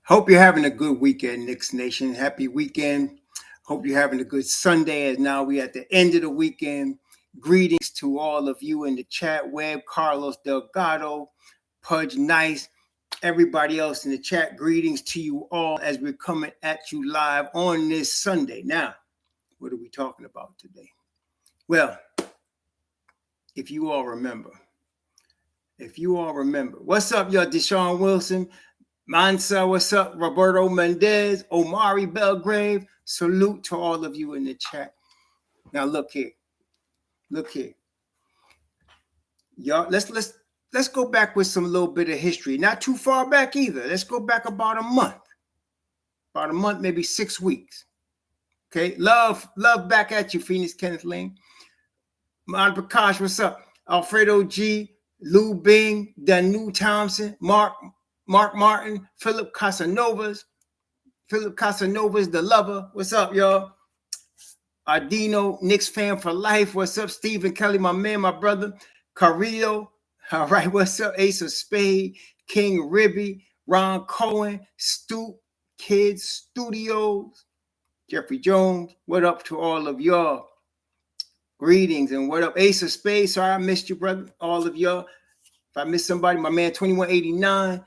Hope you're having a good weekend, Knicks Nation. Happy weekend. Hope you're having a good Sunday as now we're at the end of the weekend. Greetings to all of you in the chat web, Carlos Delgado, Pudge Nice, everybody else in the chat. Greetings to you all as we're coming at you live on this Sunday. Now, what are we talking about today? Well, if you all remember, what's up, y'all? Deshaun Wilson, Mansa, what's up? Roberto Mendez, Omari Belgrave. Salute to all of you in the chat. Now look here. Y'all, let's go back with some little bit of history. Not too far back either. Let's go back about a month. Maybe 6 weeks. Okay. Love back at you, Phoenix Kenneth Lane. Mon Prakash, what's up? Alfredo G, Lou Bing, Danu Thompson, Mark Martin, Philip Casanovas, the lover. What's up, y'all? Ardino, Knicks fan for life. What's up, Stephen Kelly, my man, my brother. Carrillo, all right, what's up? Ace of Spade, King Ribby, Ron Cohen, Stoop, Kids Studios, Jeffrey Jones. What up to all of y'all? Greetings and what up? Ace of Spade, sorry I missed you, brother. All of y'all. If I missed somebody, my man, 2189.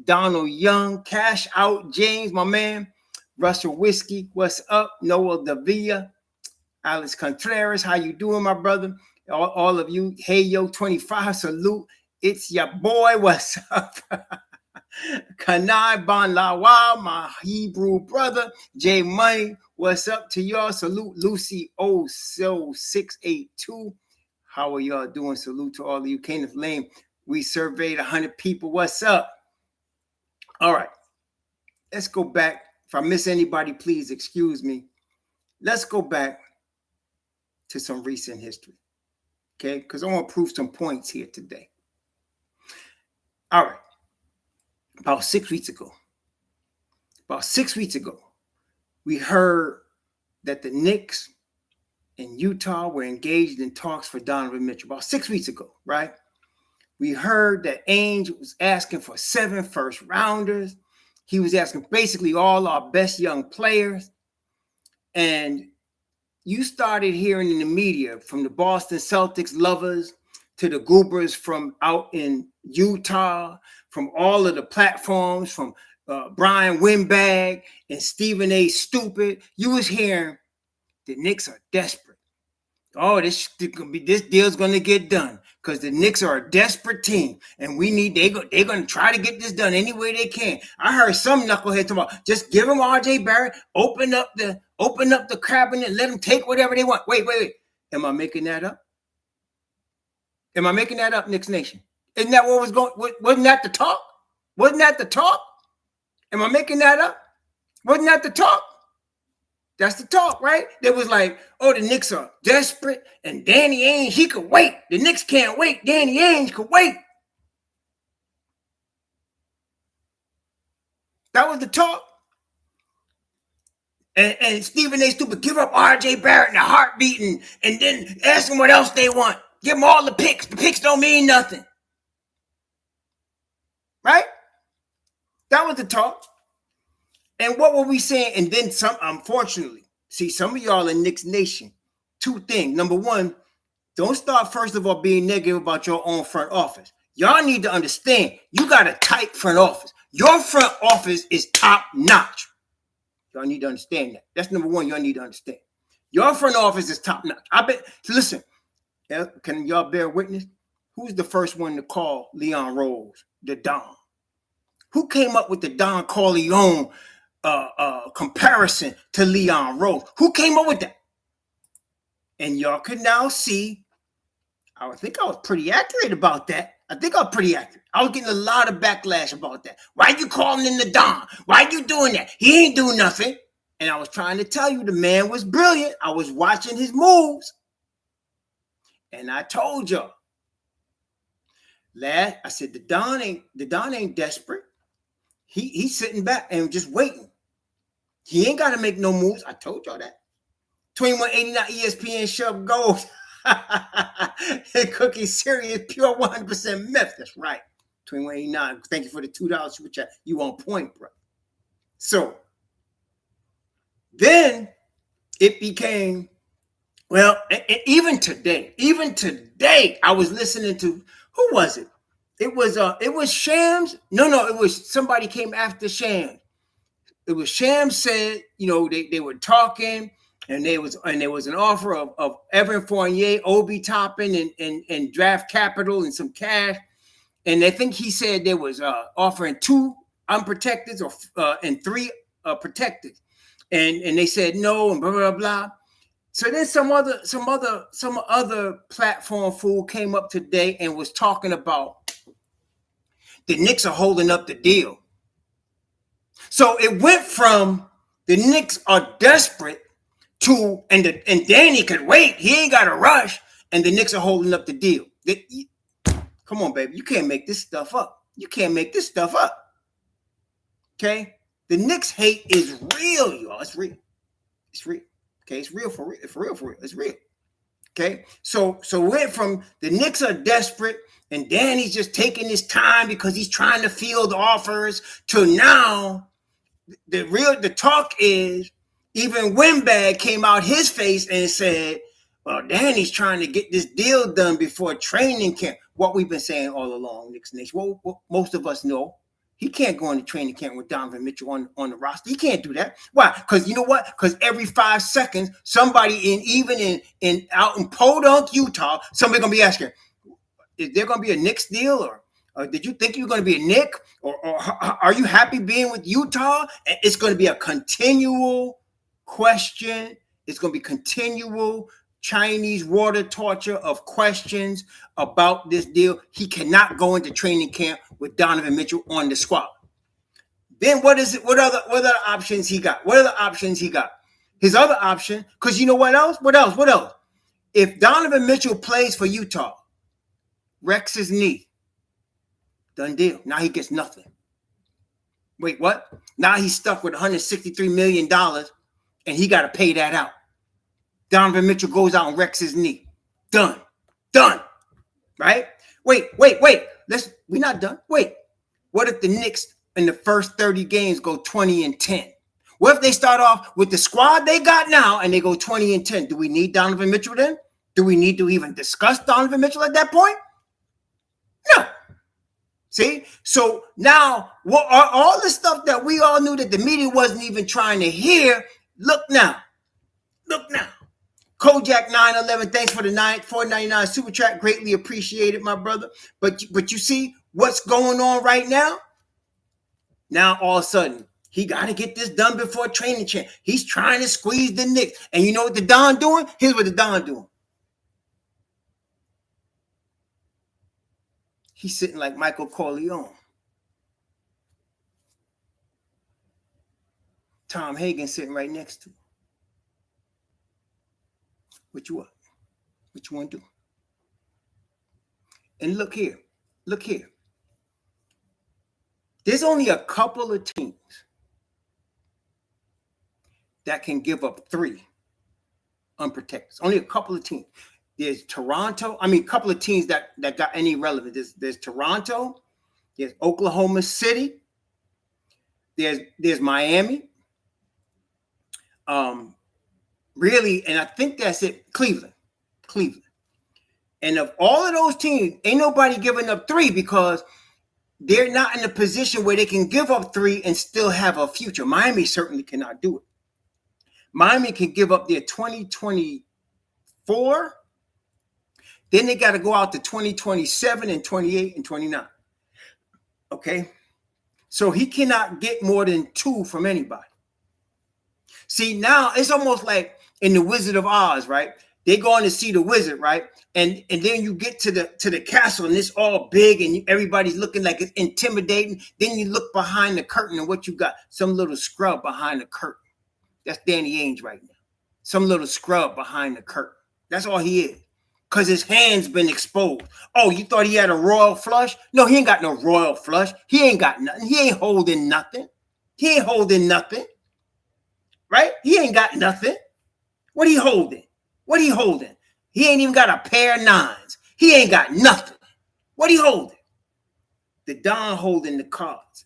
Donald Young, Cash Out James, my man. Russell Whiskey, what's up? Noel Davila, Alex Contreras, how you doing, my brother? All of you, hey yo 25, salute. It's your boy, what's up? Kanai Bon Lawa, my Hebrew brother. J Money, what's up to y'all? Salute Lucy 00682. How are y'all doing? Salute to all of you. Kenneth Lane, we surveyed 100 people. What's up? All right, let's go back. If I miss anybody, please excuse me. Let's go back to some recent history, okay? Because I want to prove some points here today. All right, about 6 weeks ago, we heard that the Knicks in Utah were engaged in talks for Donovan Mitchell. About 6 weeks ago, right? We heard that Ainge was asking for 7 first-rounders. He was asking basically all our best young players. And you started hearing in the media from the Boston Celtics lovers to the Goobers from out in Utah, from all of the platforms, from Brian Windbag and Stephen A. Stupid. You was hearing the Knicks are desperate. Oh, this deal's going to get done because the Knicks are a desperate team, and they're going to try to get this done any way they can. I heard some knucklehead talking about just give them R.J. Barrett, open up the cabinet, let them take whatever they want. Wait. Am I making that up? Knicks Nation? Isn't that what was going? Wasn't that the talk? Am I making that up? Wasn't that the talk? That's the talk, right? There was like, oh, the Knicks are desperate, and Danny Ainge, he could wait. The Knicks can't wait. Danny Ainge could wait. That was the talk. And Stephen A. Stupid, give up R.J. Barrett in a heartbeat and then ask them what else they want. Give them all the picks. The picks don't mean nothing. Right? That was the talk. And what were we saying? And then some, unfortunately, see, some of y'all in Knicks Nation, 2 things. Number one, don't start, first of all, being negative about your own front office. Y'all need to understand, you got a tight front office. Your front office is top notch. Y'all need to understand that. That's number one, y'all need to understand. Your front office is top notch. I bet, listen, can y'all bear witness? Who's the first one to call Leon Rose the Don? Who came up with the Don Corleone comparison to Leon Rose? Who came up with that? And y'all can now see, I think I was pretty accurate about that. I was getting a lot of backlash about that. Why you calling him the Don? Why you doing that? He ain't doing nothing. And I was trying to tell you the man was brilliant. I was watching his moves. And I told y'all, I said the Don ain't desperate. He's sitting back and just waiting. He ain't got to make no moves. I told y'all that. 2189 ESPN Shove Gold. Cookie serious, pure 100% myth. That's right. 2189. Thank you for the $2 super chat. You on point, bro. So then it became, well, and even today, I was listening to, who was it? It was Shams. No, it was somebody came after Shams. It was Shams said, they were talking, and there was an offer of Evan Fournier, Obi Toppin, and draft capital and some cash. And I think he said there was offering 2 unprotected and 3 protected, and they said no, and blah blah blah. So then some other platform fool came up today and was talking about the Knicks are holding up the deal. So it went from the Knicks are desperate to and Danny could wait. He ain't got to rush, and the Knicks are holding up the deal. Come on, baby. You can't make this stuff up. You can't make this stuff up. Okay? The Knicks hate is real, y'all. It's real. It's real. Okay? It's real for real. For real. It's real. Okay? So went from the Knicks are desperate and Danny's just taking his time because he's trying to field offers to now the talk is even Windbag came out his face and said, well, Danny's trying to get this deal done before training camp. What we've been saying all along, Knicks Nation. Well, most of us know he can't go into training camp with Donovan Mitchell on the roster. He can't do that. Why? Because you know what? Because every 5 seconds, somebody in out in Podunk, Utah, somebody gonna be asking, is there gonna be a Knicks deal, or did you think you were gonna be a Knick, or are you happy being with Utah? It's gonna be a continual question. It's gonna be continual Chinese water torture of questions about this deal. He cannot go into training camp with Donovan Mitchell on the squad. Then what is it? What other options he got? What other options he got? His other option, because you know what else? What else? If Donovan Mitchell plays for Utah, wrecks his knee, done deal. Now he gets nothing. Wait, what? Now he's stuck with $163 million and he got to pay that out. Donovan Mitchell goes out and wrecks his knee. Done. Right? Wait. We're not done. Wait. What if the Knicks in the first 30 games go 20-10? What if they start off with the squad they got now and they go 20-10? Do we need Donovan Mitchell then? Do we need to even discuss Donovan Mitchell at that point? No. See? So now, what are all the stuff that we all knew that the media wasn't even trying to hear? Look now. Kojak 911, thanks for the $4.99 super chat. Greatly appreciated, my brother. But you see what's going on right now? Now all of a sudden, he got to get this done before training camp. He's trying to squeeze the Knicks. And you know what the Don doing? Here's what the Don doing. He's sitting like Michael Corleone. Tom Hagen sitting right next to him. What you want? What you want to do? And look here. There's only a couple of teams that can give up 3 unprotected. Only a couple of teams. There's Toronto. I mean, a couple of teams that got any relevance. There's Toronto. There's Oklahoma City. There's Miami. Really, and I think that's it. Cleveland. And of all of those teams, ain't nobody giving up 3 because they're not in a position where they can give up 3 and still have a future. Miami certainly cannot do it. Miami can give up their 2024. Then they got to go out to 2027 and 28 and 29. Okay? So he cannot get more than 2 from anybody. See, now it's almost like in the Wizard of Oz, right? They're going to see the wizard, right? And then you get to the castle and it's all big and everybody's looking like it's intimidating. Then you look behind the curtain and what you got? Some little scrub behind the curtain. That's Danny Ainge right now. Some little scrub behind the curtain. That's all he is. Because his hand's been exposed. Oh, you thought he had a royal flush? No, he ain't got no royal flush. He ain't got nothing. He ain't holding nothing. Right? He ain't got nothing. What he holding? He ain't even got a pair of 9s. He ain't got nothing. What he holding? The Don holding the cards.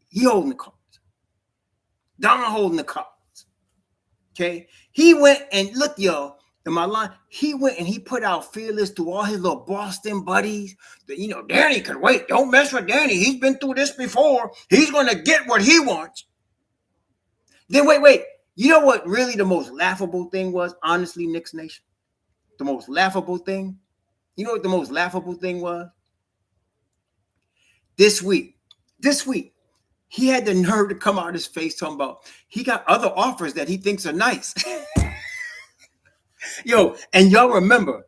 He holding the cards. Don holding the cards. Okay. He went and look, y'all, in my line, he went and he put out feelers to all his little Boston buddies that, Danny can wait. Don't mess with Danny. He's been through this before. He's going to get what he wants. Then wait. You know what really the most laughable thing was? Honestly, Knicks Nation. The most laughable thing. You know what the most laughable thing was? This week, he had the nerve to come out of his face talking about he got other offers that he thinks are nice. Yo, and y'all remember,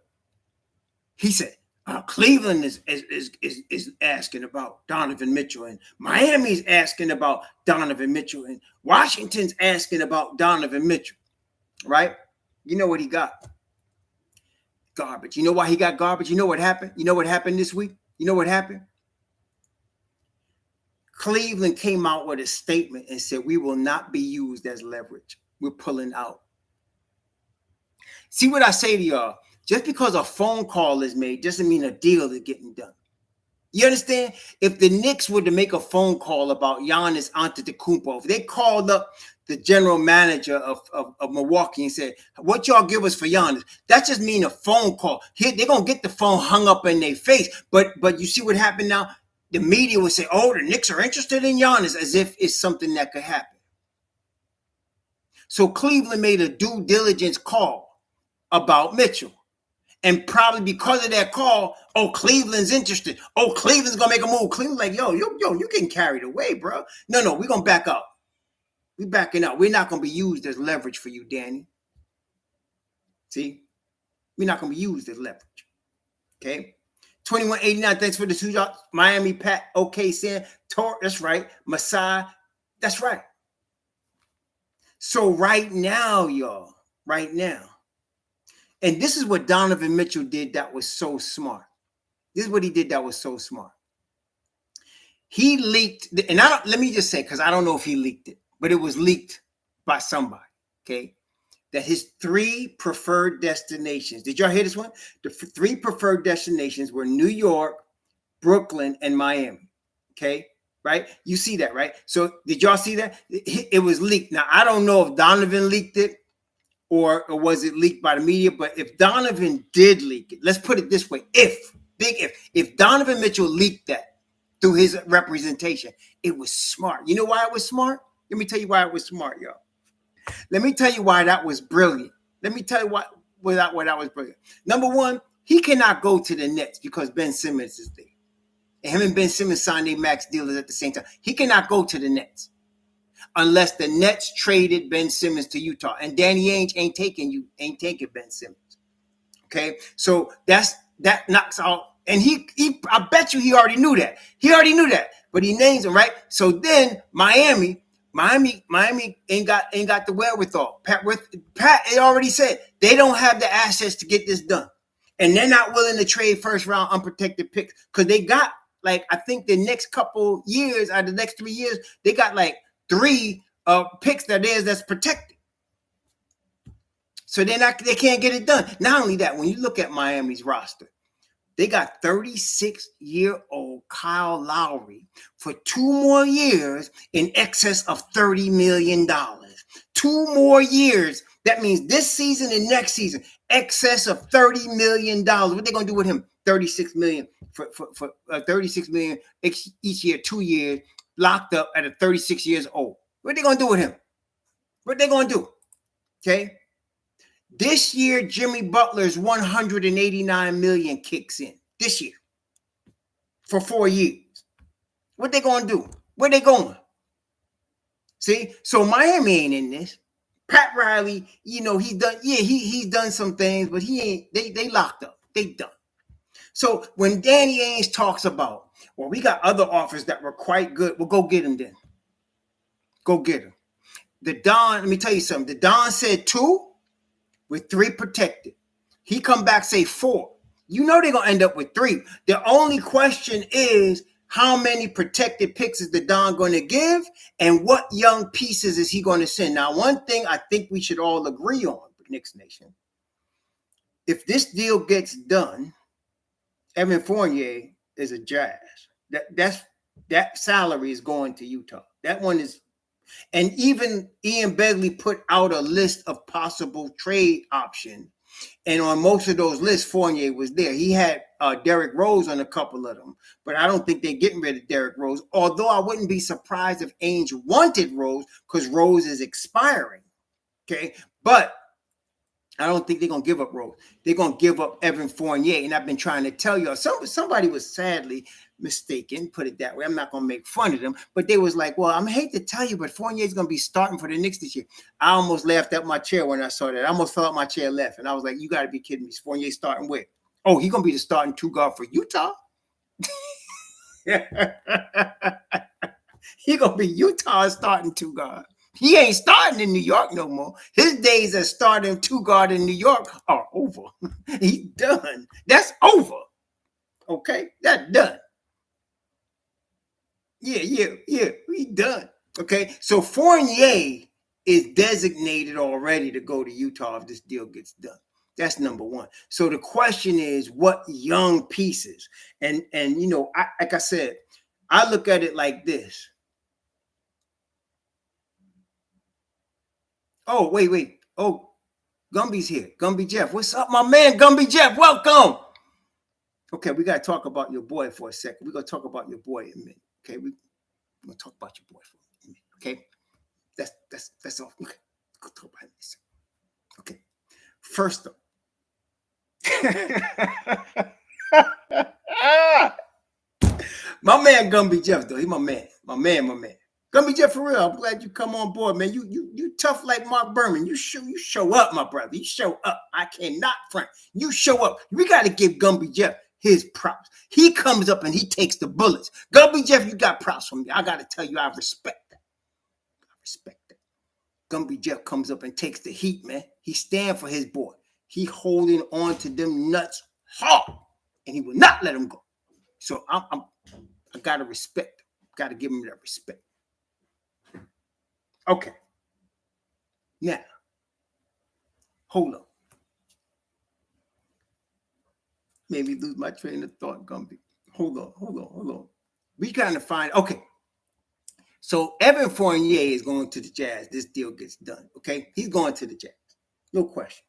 he said, Cleveland is asking about Donovan Mitchell, and Miami's asking about Donovan Mitchell, and Washington's asking about Donovan Mitchell, right? You know what he got? Garbage. You know why he got garbage? You know what happened? You know what happened this week? You know what happened? Cleveland came out with a statement and said, we will not be used as leverage. We're pulling out. See what I say to y'all? Just because a phone call is made doesn't mean a deal is getting done. You understand? If the Knicks were to make a phone call about Giannis Antetokounmpo, if they called up the general manager of Milwaukee and said, what y'all give us for Giannis? That just means a phone call. Here, they're going to get the phone hung up in their face. But you see what happened now? The media would say, oh, the Knicks are interested in Giannis, as if it's something that could happen. So Cleveland made a due diligence call about Mitchell. And probably because of that call, oh, Cleveland's interested. Oh, Cleveland's going to make a move. Cleveland's like, yo, you getting carried away, bro. No, we're going to back up. We're backing up. We're not going to be used as leverage for you, Danny. See? We're not going to be used as leverage. Okay? 2189, thanks for the $2. Miami, Pat, OK, Sam, Tor, that's right. Masai, that's right. So right now, y'all, and this is what Donovan Mitchell did that was so smart. This is what he did that was so smart. He leaked, and let me just say, because I don't know if he leaked it, but it was leaked by somebody, okay? That his 3 preferred destinations, did y'all hear this one? The 3 preferred destinations were New York, Brooklyn, and Miami, okay? Right? You see that, right? So did y'all see that? It was leaked. Now, I don't know if Donovan leaked it, or was it leaked by the media? But if Donovan did leak it, let's put it this way. If Donovan Mitchell leaked that through his representation, it was smart. You know why it was smart? Let me tell you why it was smart, y'all. Let me tell you why that was brilliant. Let me tell you why that was brilliant. Number one, he cannot go to the Nets because Ben Simmons is there. And him and Ben Simmons signed their max dealers at the same time. He cannot go to the Nets unless the Nets traded Ben Simmons to Utah. And Danny Ainge ain't taking Ben Simmons. Okay, so that knocks out. And I bet you he already knew that. But he names him, right? So then Miami ain't got the wherewithal. Pat already said they don't have the assets to get this done. And they're not willing to trade first round unprotected picks because they got, like, I think the next couple years, out of the next 3 years, they got like 3 picks that's protected. So they can't get it done. Not only that, when you look at Miami's roster, they got 36-year-old Kyle Lowry for 2 more years in excess of $30 million. 2 more years. That means this season and next season, excess of $30 million. What they gonna do with him? $36 million for $36 million each year, 2 years, locked up at 36 years old. What they gonna do with him? What they gonna do? Okay. This year, Jimmy Butler's $189 million kicks in. This year. For 4 years. What they gonna do? Where they going? See? So Miami ain't in this. Pat Riley, he's done. Yeah, he's done some things, but he ain't. They locked up. They done. So when Danny Ainge talks about, well, we got other offers that were quite good. Well, go get him then. Go get him. The Don, let me tell you something. The Don said 2 with 3 protected. He come back, say 4. You know they're going to end up with 3. The only question is, how many protected picks is the Don going to give, and what young pieces is he going to send? Now, one thing I think we should all agree on, Knicks Nation, if this deal gets done, Evan Fournier is a Jazz. That salary is going to Utah. That one is, And even Ian Begley put out a list of possible trade options. And on most of those lists, Fournier was there. He had Derrick Rose on a couple of them, but I don't think they're getting rid of Derrick Rose. Although I wouldn't be surprised if Ainge wanted Rose because Rose is expiring. Okay, but I don't think they're gonna give up Rose. They're gonna give up Evan Fournier. And I've been trying to tell y'all. Somebody was sadly mistaken, put it that way. I'm not gonna make fun of them, but they was like, "Well, I hate to tell you, but Fournier's gonna be starting for the Knicks this year." I almost laughed out my chair when I saw that. I almost fell out my chair laughing. I was like, "You got to be kidding me! Fournier starting where? Oh, he's gonna be the starting two guard for Utah." He gonna be Utah's starting two guard. He ain't starting in New York no more. His days as starting two guard in New York are over. He's done. That's over. Okay, that's done. Yeah. We done. Okay, so Fournier is designated already to go to Utah if this deal gets done. That's number one. So the question is, what young pieces? And you know, like I said, I look at it like this. Oh, wait. Oh, Gumby's here. Gumby Jeff. What's up, my man? Gumby Jeff, welcome. Okay, we got to talk about your boy for a second. We're going to talk about your boy in a minute. Okay, we're going to talk about your boy for a minute. Okay, that's all. Okay, go talk about this. Okay, first up. My man Gumby Jeff, though. He's my man. My man. Gumby Jeff, for real. I'm glad you come on board, man. You tough like Mark Berman. You show up, my brother. You show up. I cannot front. You show up. We got to give Gumby Jeff his props. He comes up and he takes the bullets. Gumby Jeff, you got props from me. I got to tell you, I respect that. Gumby Jeff comes up and takes the heat, man. He stand for his boy. He holding on to them nuts hard, and he will not let him go. So I got to respect him. Got to give him that respect. Okay. Now, hold on. Made me lose my train of thought, Gumby. Hold on. We kind of find, okay. So Evan Fournier is going to the Jazz. This deal gets done, okay? He's going to the Jazz. No question.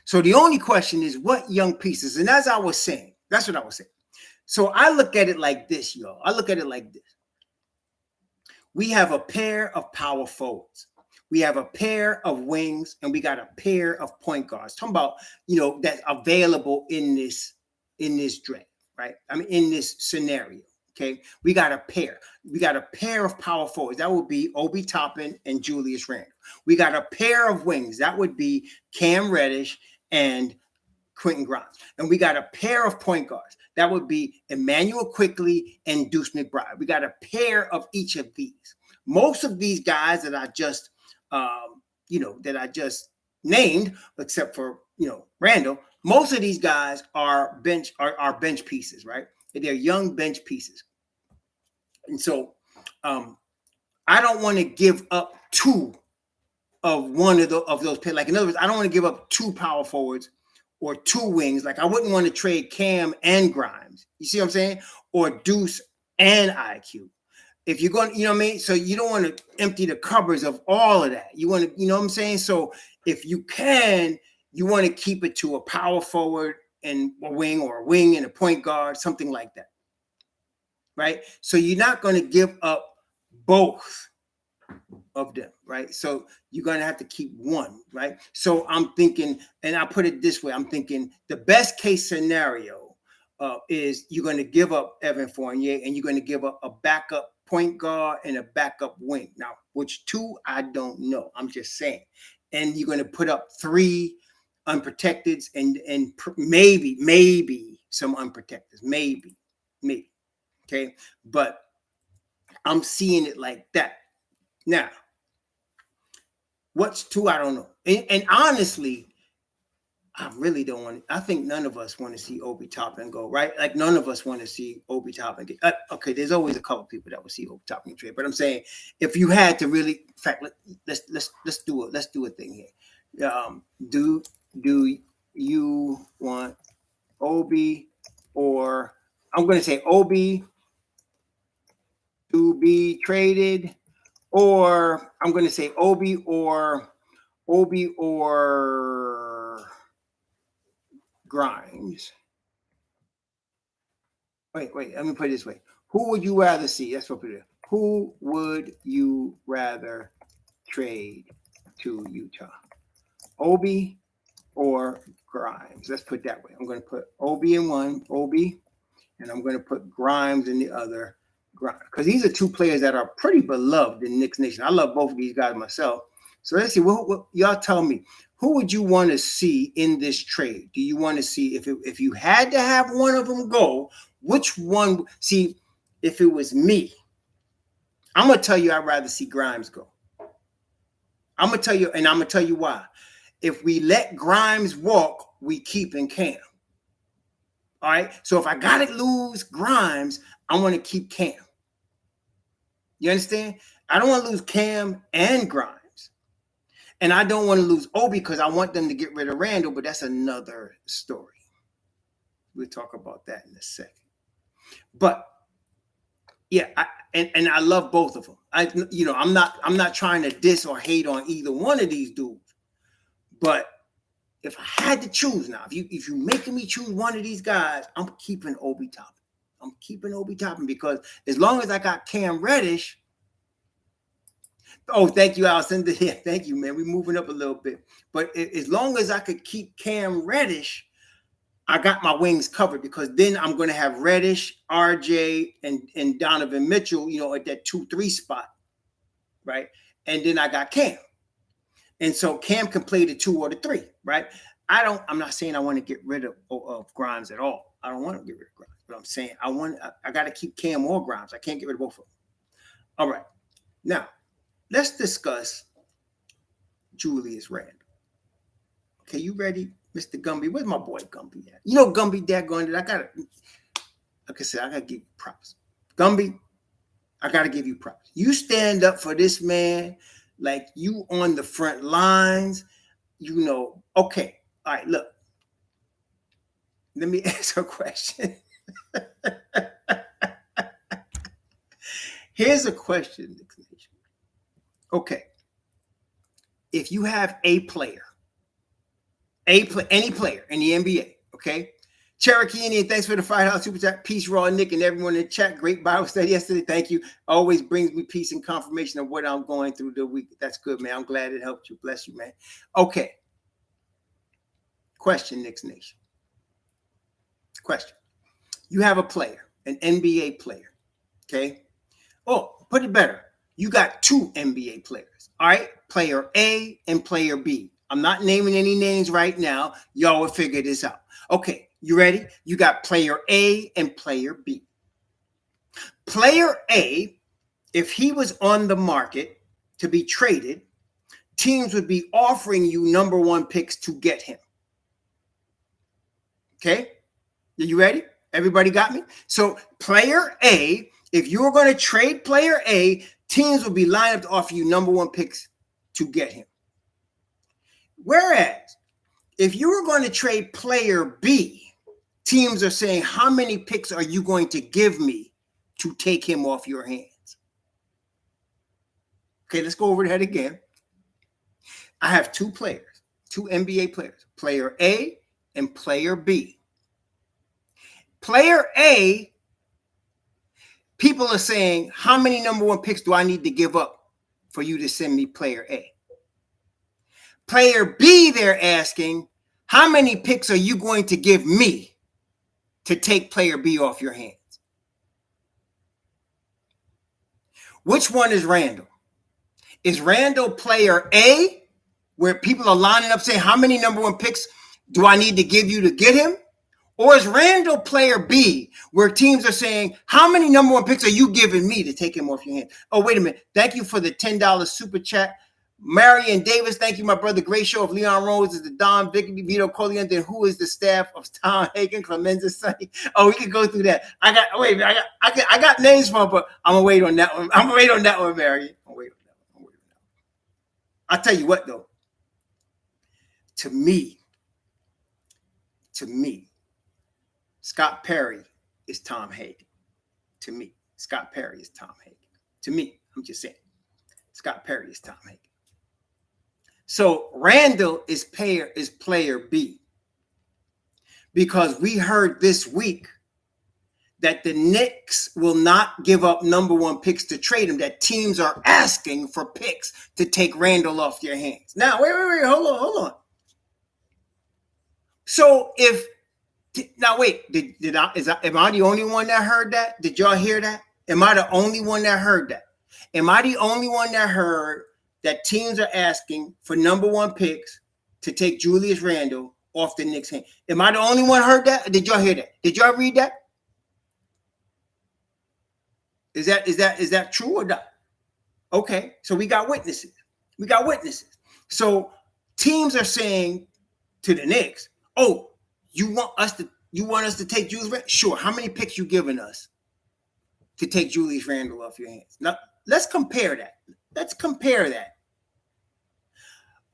So the only question is what young pieces, and as I was saying, that's what I was saying. So I look at it like this, y'all. I look at it like this. We have a pair of power forwards. We have a pair of wings, and we got a pair of point guards. Talking about, you know, that's available in this draft, right? I mean, in this scenario. Okay, we got a pair. We got a pair of power forwards. That would be Obi Toppin and Julius Randle. We got a pair of wings. That would be Cam Reddish and Quentin Grimes. And we got a pair of point guards. That would be Emmanuel Quickley and Deuce McBride. We got a pair of each of these. Most of these guys that I just, named, except for, Randle, most of these guys are bench pieces, right? They're young bench pieces. And so I don't want to give up two of one of those players. Like, in other words, I don't want to give up two power forwards or two wings. Like, I wouldn't want to trade Cam and Grimes. You see what I'm saying? Or Deuce and IQ. If you're going, you know what I mean? So you don't want to empty the cupboards of all of that. You want to, you know what I'm saying? So if you can, you want to keep it to a power forward and a wing, or a wing and a point guard, something like that. Right? So you're not going to give up both of them, right? So you're going to have to keep one, right? So I'm thinking, and I put it this way, I'm thinking the best case scenario is you're going to give up Evan Fournier, and you're going to give up a backup point guard and a backup wing. Now, which two, I don't know. I'm just saying. And you're going to put up three unprotecteds and maybe some unprotecteds, maybe. Okay, but I'm seeing it like that. Now, what's two? I don't know. And honestly, I really don't want to. I think none of us want to see Obi Toppin go, right? Like, none of us want to see Obi Toppin get. Okay, there's always a couple people that will see Obi Toppin trade, but I'm saying if you had to really, in fact, let's do it. Let's do a thing here. Do you want Obi, or I'm going to say Obi to be traded, or I'm going to say Obi or Grimes. Wait. Let me put it this way. Who would you rather see? That's what we do. Who would you rather trade to Utah? Obi or Grimes? Let's put it that way. I'm going to put Obi in one, Obi, and I'm going to put Grimes in the other, Grimes. Because these are two players that are pretty beloved in Knicks Nation. I love both of these guys myself. So let's see. What y'all tell me? Who would you want to see in this trade? Do you want to see if you had to have one of them go? Which one? See, if it was me, I'm gonna tell you I'd rather see Grimes go. I'm gonna tell you, and I'm gonna tell you why. If we let Grimes walk, we keep in Cam. All right. So if I gotta lose Grimes, I want to keep Cam. You understand? I don't want to lose Cam and Grimes. And I don't want to lose Obi because I want them to get rid of Randle, but that's another story. We'll talk about that in a second. But yeah, I love both of them. I'm not trying to diss or hate on either one of these dudes. But if I had to choose now, if you making me choose one of these guys, I'm keeping Obi Toppin. I'm keeping Obi Toppin because as long as I got Cam Reddish. Oh, thank you, Allison. Yeah, thank you, man. We're moving up a little bit. But as long as I could keep Cam Reddish, I got my wings covered because then I'm going to have Reddish, RJ, and Donovan Mitchell, at that 2-3 spot, right? And then I got Cam. And so Cam can play the 2 or the 3, right? I'm not saying I want to get rid of Grimes at all. I don't want to get rid of Grimes. But I'm saying I got to keep Cam or Grimes. I can't get rid of both of them. All right. Now, let's discuss Julius Randle. Okay, you ready, Mr. Gumby? Where's my boy Gumby at? Gumby daggone it. Like I said, I got to give you props. Gumby, I got to give you props. You stand up for this man like you on the front lines. Okay. All right, look. Let me ask a question. Here's a question. Okay. If you have any player in the NBA, okay? Cherokee Indian, thanks for the $5 super chat. Peace, Raw, Nick, and everyone in the chat. Great Bible study yesterday. Thank you. Always brings me peace and confirmation of what I'm going through the week. That's good, man. I'm glad it helped you. Bless you, man. Okay. Question, Knicks Nation. Question. You have a player, an NBA player, okay? Oh, put it better. You got 2 NBA players, all right? Player A and player B. I'm not naming any names right now. Y'all will figure this out. Okay, you ready? You got player A and player B. Player A, if he was on the market to be traded, teams would be offering you number 1 picks to get him. Okay? Are you ready? Everybody got me? So player A, if you were going to trade player A, teams would be lined up to offer you number 1 picks to get him. Whereas, if you were going to trade player B, teams are saying, how many picks are you going to give me to take him off your hands? Okay, let's go over that again. I have 2 players, 2 NBA players, player A and player B. Player A, people are saying, how many number 1 picks do I need to give up for you to send me player A? Player B, they're asking, how many picks are you going to give me to take player B off your hands? Which one is Randle? Is Randle player A, where people are lining up saying, how many number 1 picks do I need to give you to get him? Or is Randle player B, where teams are saying, how many number 1 picks are you giving me to take him off your hands? Oh, wait a minute. Thank you for the $10 super chat. Marion Davis, thank you, my brother. Great show. If Leon Rose is the Don Vicky, Vito Colian, then who is the staff of Tom Hagen, Clemenza Sonny? Oh, we can go through that. I got names for him, but I'm gonna wait on that one. I'm gonna wait on that one, Marion. I'll tell you what, though. To me, Scott Perry is Tom Hagen. To me, Scott Perry is Tom Hagen. To me, I'm just saying. Scott Perry is Tom Hagen. So Randle is player B. Because we heard this week that the Knicks will not give up number 1 picks to trade him, that teams are asking for picks to take Randle off your hands. Now, wait, hold on. So am I the only one that heard that? Did y'all hear that? Am I the only one that heard that? Am I the only one that heard that teams are asking for number 1 picks to take Julius Randle off the Knicks' hand? Am I the only one heard that? Or did y'all hear that? Did y'all read that? Is that true or not? Okay, so we got witnesses. So teams are saying to the Knicks, "Oh, you want us to take Julius Randle? Sure. How many picks you giving us to take Julius Randle off your hands?" Now let's compare that.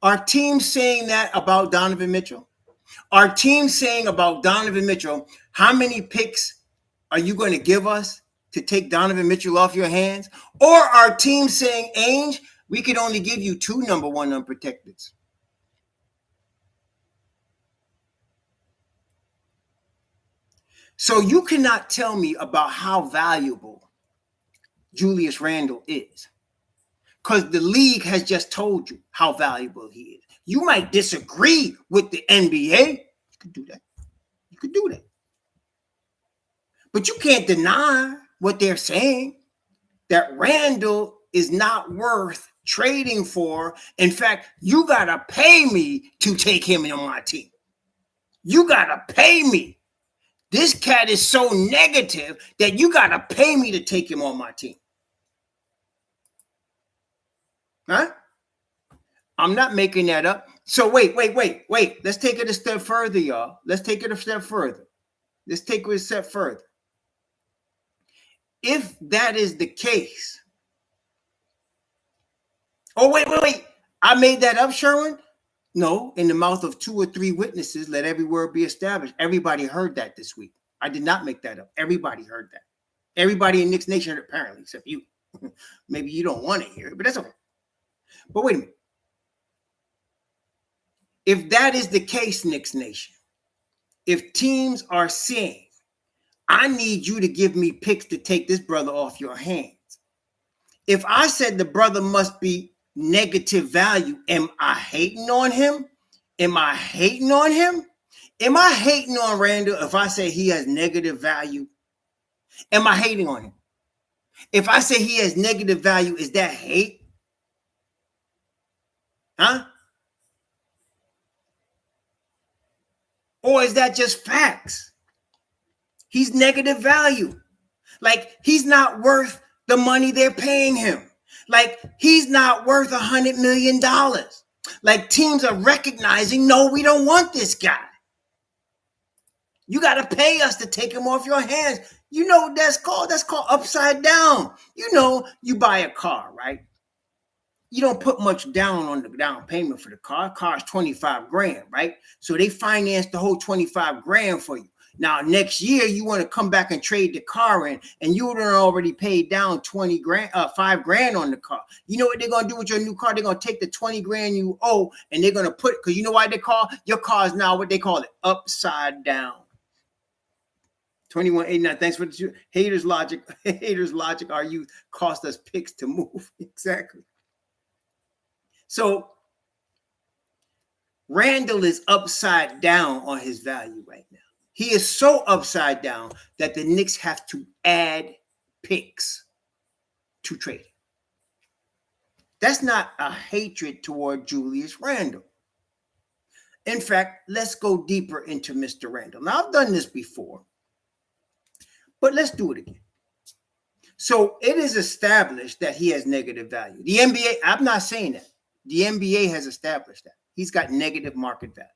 Are teams saying that about Donovan Mitchell? Are teams saying about Donovan Mitchell, how many picks are you going to give us to take Donovan Mitchell off your hands? Or are teams saying, Ainge, we could only give you 2 number 1 unprotecteds? So you cannot tell me about how valuable Julius Randle is, because the league has just told you how valuable he is. You might disagree with the NBA. You could do that. But you can't deny what they're saying, that Randle is not worth trading for. In fact, you got to pay me to take him on my team. You got to pay me. This cat is so negative that you got to pay me to take him on my team. Huh? I'm not making that up. So wait. Let's take it a step further, y'all. Let's take it a step further. If that is the case. Oh, wait. I made that up, Sherwin? No, in the mouth of 2 or 3 witnesses, let every word be established. Everybody heard that this week. I did not make that up. Everybody heard that. Everybody in Knicks Nation, apparently, except you. Maybe you don't want to hear it, but that's okay. But wait a minute. If that is the case, Knicks Nation, if teams are saying, I need you to give me picks to take this brother off your hands. If I said the brother must be negative value, am I hating on him? Am I hating on Randle if I say he has negative value? Am I hating on him? If I say he has negative value, is that hate? Huh? Or is that just facts? He's negative value. Like, he's not worth the money they're paying him. Like, he's not worth $100 million. Like, teams are recognizing, no, we don't want this guy. You got to pay us to take him off your hands. You know what that's called? That's called upside down. You know, you buy a car, right? You don't put much down on the down payment for the car. Car's $25,000, right? So they finance the whole $25,000 for you. Now, next year, you want to come back and trade the car in, and you would have already paid down $5,000 on the car. You know what they're going to do with your new car? They're going to take the $20,000 you owe, and they're going to put, because you know why your car is now what they call it, upside down. 2189. Thanks for the haters logic. Haters logic. Our youth cost us picks to move. Exactly. So Randle is upside down on his value right now. He is so upside down that the Knicks have to add picks to trade him. That's not a hatred toward Julius Randle. In fact, let's go deeper into Mr. Randle. Now, I've done this before, but let's do it again. So it is established that he has negative value. The NBA, I'm not saying that. The NBA has established that. He's got negative market value.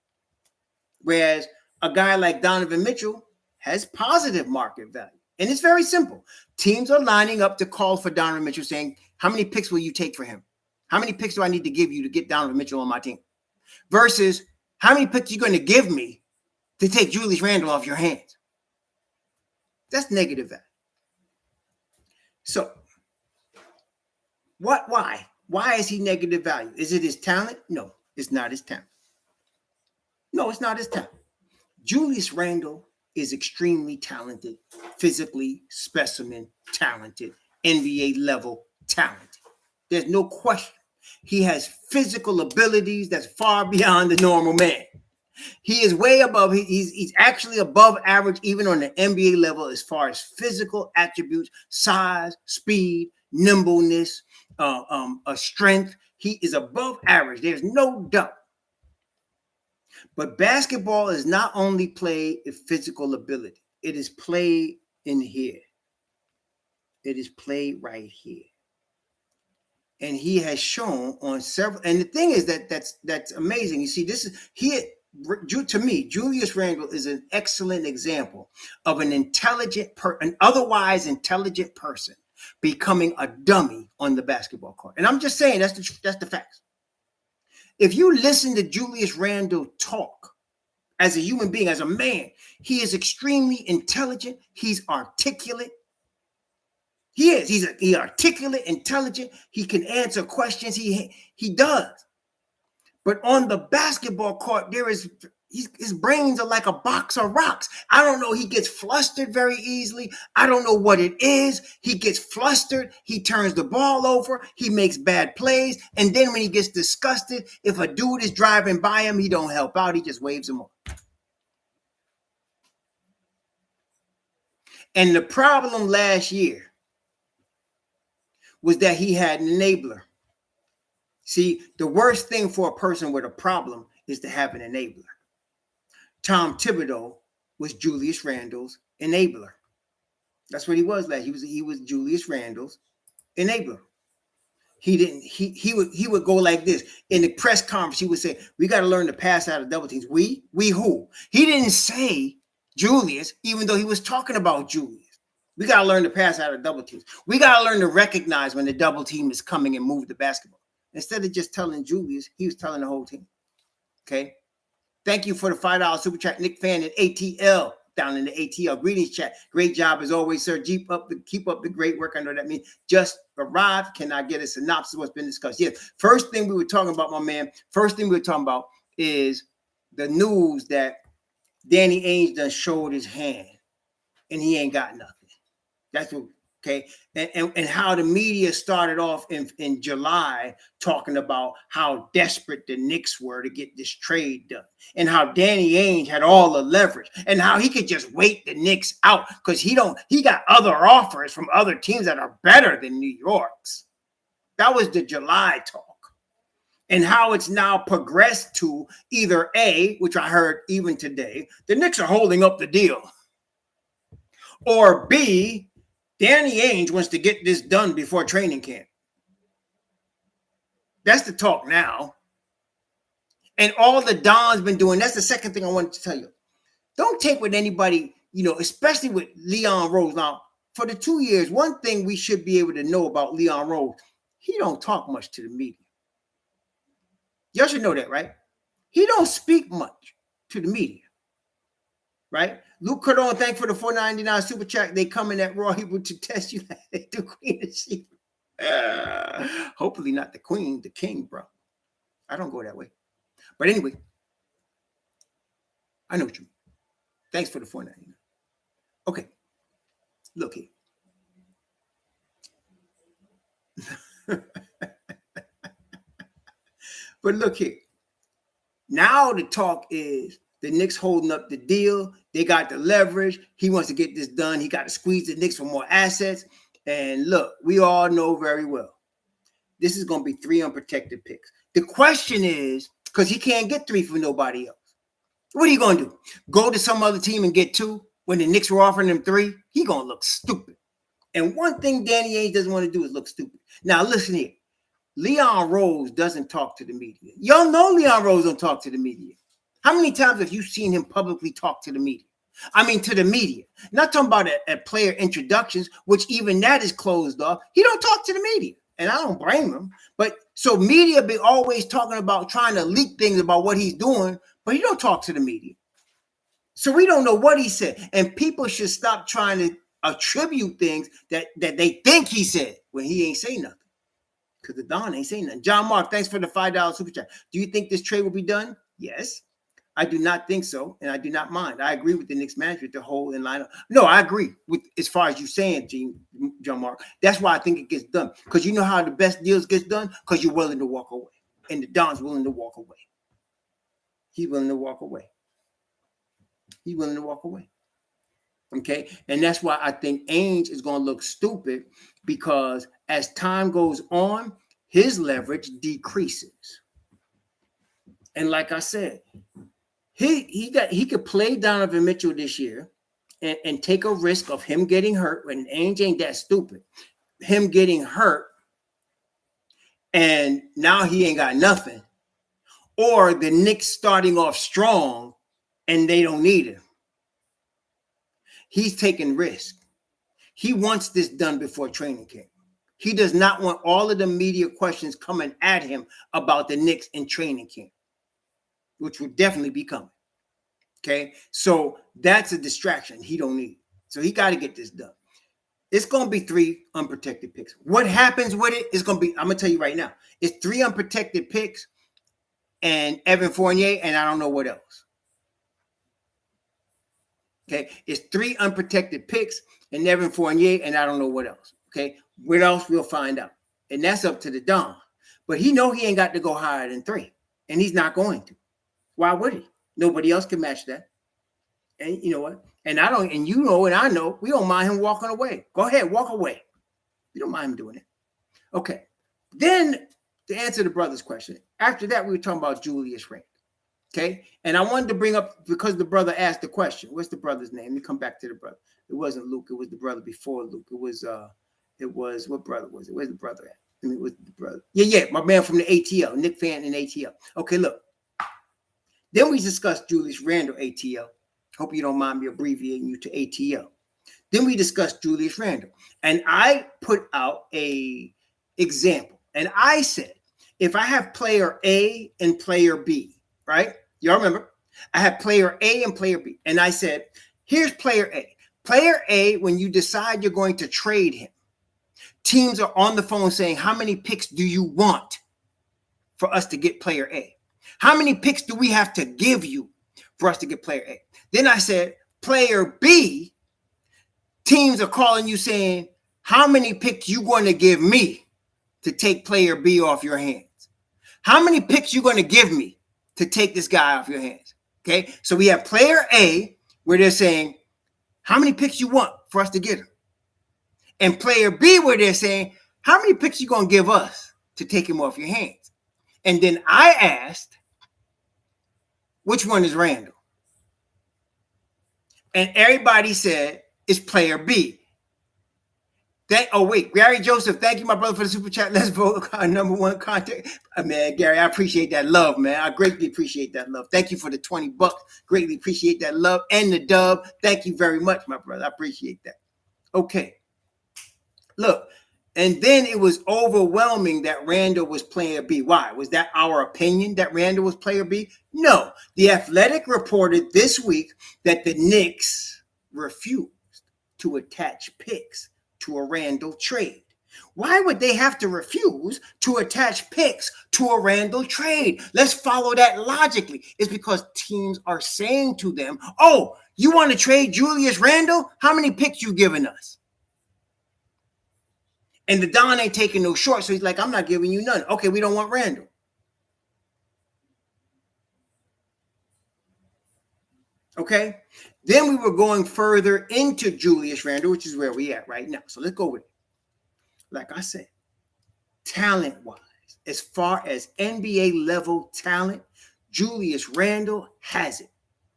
Whereas a guy like Donovan Mitchell has positive market value. And it's very simple. Teams are lining up to call for Donovan Mitchell saying, how many picks will you take for him? How many picks do I need to give you to get Donovan Mitchell on my team? Versus, how many picks are you going to give me to take Julius Randle off your hands? That's negative value. So, why? Why is he negative value? Is it his talent? No, it's not his talent. No, it's not his talent. Julius Randle is extremely talented, physically specimen talented, NBA level talented. There's no question. He has physical abilities that's far beyond the normal man. He is way above. He's actually above average even on the NBA level as far as physical attributes, size, speed, nimbleness, strength. He is above average. There's no doubt. But basketball is not only played in physical ability. It is played in here. It is played right here. And he has shown on several. And the thing is that's amazing. You see, this is to me, Julius Randle is an excellent example of an an otherwise intelligent person becoming a dummy on the basketball court. And I'm just saying that's the facts. If you listen to Julius Randle talk as a human being, as a man, he is extremely intelligent. He's articulate. He is. He's articulate, intelligent. He can answer questions. He does. But on the basketball court, his brains are like a box of rocks. I don't know. He gets flustered very easily. I don't know what it is. He gets flustered. He turns the ball over. He makes bad plays. And then when he gets disgusted, if a dude is driving by him, he don't help out. He just waves him off. And the problem last year was that he had an enabler. See, the worst thing for a person with a problem is to have an enabler. Tom Thibodeau was Julius Randle's enabler. That's what he was last. He was Julius Randle's enabler. He would go like this. In the press conference, he would say, we got to learn to pass out of double teams. We who? He didn't say Julius, even though he was talking about Julius. We got to learn to pass out of double teams. We got to learn to recognize when the double team is coming and move the basketball. Instead of just telling Julius, he was telling the whole team. Okay. Thank you for the $5 super chat, Nick Fan and ATL down in the ATL greetings chat. Great job as always, sir. Keep up the great work. I know that means just arrived. Can I get a synopsis of what's been discussed? Yes. First thing we were talking about, my man. First thing we were talking about is the news that Danny Ainge done showed his hand and he ain't got nothing. That's what. Okay, and how the media started off in July talking about how desperate the Knicks were to get this trade done, and how Danny Ainge had all the leverage, and how he could just wait the Knicks out because he got other offers from other teams that are better than New York's. That was the July talk, and how it's now progressed to either A, which I heard even today, the Knicks are holding up the deal, or B, Danny Ainge wants to get this done before training camp. That's the talk now. And all the Don's been doing, that's the second thing I wanted to tell you. Don't take with anybody, especially with Leon Rose. Now, for the 2 years, one thing we should be able to know about Leon Rose, he don't talk much to the media. Y'all should know that, right? He don't speak much to the media, right? Luke Cardone, thank for the $4.99 super chat. They coming at Raw Hebrew to test you like they do Queen of Sheba. Hopefully not the queen, the king, bro. I don't go that way. But anyway, I know what you mean. Thanks for the $4.99. Okay, look here. But look here. Now the talk is the Knicks holding up the deal. They got the leverage. He wants to get this done. He got to squeeze the Knicks for more assets. And look, we all know very well, this is going to be 3 unprotected picks. The question is, because he can't get 3 from nobody else. What are you going to do? Go to some other team and get 2 when the Knicks were offering him 3? He going to look stupid. And one thing Danny Ainge doesn't want to do is look stupid. Now, listen here. Leon Rose doesn't talk to the media. Y'all know Leon Rose don't talk to the media. How many times have you seen him publicly talk to the media? I mean, to the media. Not talking about at player introductions, which even that is closed off. He don't talk to the media, and I don't blame him. But so media be always talking about trying to leak things about what he's doing, but he don't talk to the media. So we don't know what he said, and people should stop trying to attribute things that they think he said when he ain't say nothing. Because the Don ain't saying nothing. John Mark, thanks for the $5 super chat. Do you think this trade will be done? Yes. I do not think so, and I do not mind. I agree with the Knicks management to hold in line. No, I agree with as far as you saying, John Mark. That's why I think it gets done. Because you know how the best deals gets done? Because you're willing to walk away. And the Don's willing to walk away. He's willing to walk away. He's willing to walk away. Okay? And that's why I think Ainge is going to look stupid, because as time goes on, his leverage decreases. And like I said, he could play Donovan Mitchell this year and take a risk of him getting hurt. And Ainge ain't that stupid. Him getting hurt, and now he ain't got nothing. Or the Knicks starting off strong and they don't need him. He's taking risk. He wants this done before training camp. He does not want all of the media questions coming at him about the Knicks in training camp, which will definitely be coming. Okay, so that's a distraction he don't need. So he got to get this done. It's going to be 3 unprotected picks. What happens with it is going to be, I'm going to tell you right now, it's 3 unprotected picks and Evan Fournier, and I don't know what else. Okay, it's 3 unprotected picks and Evan Fournier, and I don't know what else. Okay, what else we'll find out. And that's up to the Don. But he know he ain't got to go higher than 3, and he's not going to. Why would he? Nobody else can match that. And you know what? And I don't, and you know, and I know, we don't mind him walking away. Go ahead, walk away. We don't mind him doing it. Okay. Then to answer the brother's question, after that, we were talking about Julius Randle. Okay. And I wanted to bring up, because the brother asked the question, what's the brother's name? Let me come back to the brother. It wasn't Luke. It was the brother before Luke. It was, what brother was it? Where's the brother at? I mean, it was the brother. Yeah. My man from the ATL, Nick Fan in ATL. Okay, look. Then we discussed Julius Randle, ATL. Hope you don't mind me abbreviating you to ATL. Then we discussed Julius Randle. And I put out a example. And I said, if I have player A and player B, right? Y'all remember? I have player A and player B. And I said, here's player A. Player A, when you decide you're going to trade him, teams are on the phone saying, how many picks do you want for us to get player A? How many picks do we have to give you for us to get player A? Then I said, player B, teams are calling you saying, how many picks you going to give me to take player B off your hands? How many picks you going to give me to take this guy off your hands? Okay, so we have player A where they're saying, how many picks you want for us to get him? And player B where they're saying, how many picks you going to give us to take him off your hands? And then I asked, which one is Randle? And everybody said it's player B. Gary Joseph, thank you, my brother, for the super chat. Let's vote our number 1 contact. Man, Gary, I appreciate that love, man. I greatly appreciate that love. Thank you for the $20. Greatly appreciate that love and the dub. Thank you very much, my brother. I appreciate that. Okay. Look, and then it was overwhelming that Randle was player B. Why? Was that our opinion that Randle was player B? No. The Athletic reported this week that the Knicks refused to attach picks to a Randle trade. Why would they have to refuse to attach picks to a Randle trade? Let's follow that logically. It's because teams are saying to them, oh, you want to trade Julius Randle? How many picks you giving us? And the Don ain't taking no short, so he's like, I'm not giving you none. Okay, we don't want Randle. Okay? Then we were going further into Julius Randle, which is where we at right now. So let's go with it. Like I said, talent-wise, as far as NBA level talent, Julius Randle has it.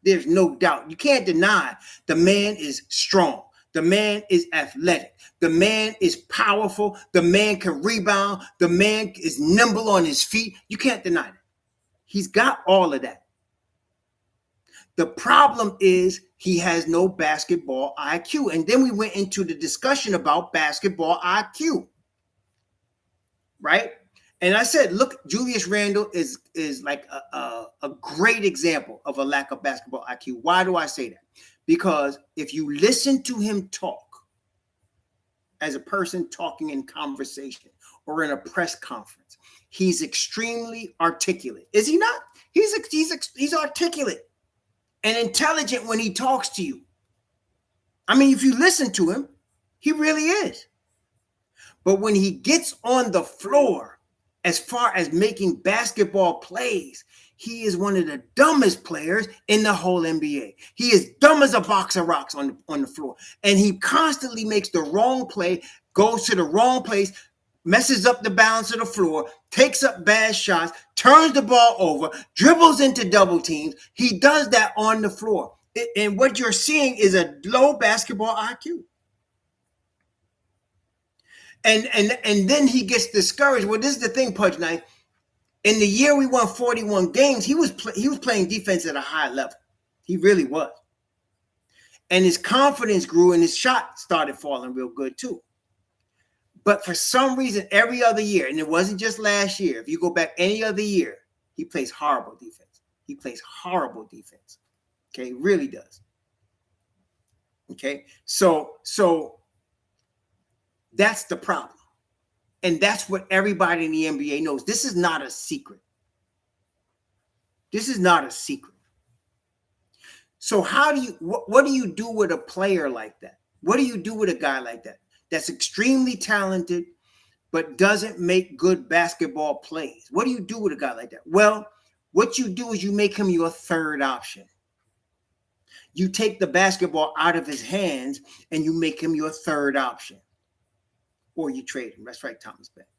There's no doubt. You can't deny the man is strong. The man is athletic. The man is powerful. The man can rebound. The man is nimble on his feet. You can't deny that. He's got all of that. The problem is he has no basketball IQ. And then we went into the discussion about basketball IQ. Right? And I said, look, Julius Randle is like a great example of a lack of basketball IQ. Why do I say that? Because if you listen to him talk, as a person talking in conversation or in a press conference. He's extremely articulate. Is he not? He's articulate and intelligent when he talks to you. I mean, if you listen to him, he really is. But when he gets on the floor, as far as making basketball plays, he is one of the dumbest players in the whole NBA. He is dumb as a box of rocks on the floor. And he constantly makes the wrong play, goes to the wrong place, messes up the balance of the floor, takes up bad shots, turns the ball over, dribbles into double teams. He does that on the floor. And what you're seeing is a low basketball IQ. And then he gets discouraged. Well, this is the thing, Pudge Knight. In the year we won 41 games, he was playing defense at a high level. He really was. And his confidence grew and his shot started falling real good too. But for some reason, every other year, and it wasn't just last year, if you go back any other year, he plays horrible defense. He plays horrible defense. Okay, he really does. Okay, so that's the problem. And that's what everybody in the NBA knows. This is not a secret. This is not a secret. So what do you do with a player like that? What do you do with a guy like that? That's extremely talented, but doesn't make good basketball plays. What do you do with a guy like that? Well, what you do is you make him your third option. You take the basketball out of his hands and you make him your third option. Or you trade him. That's right, Thomas Banks.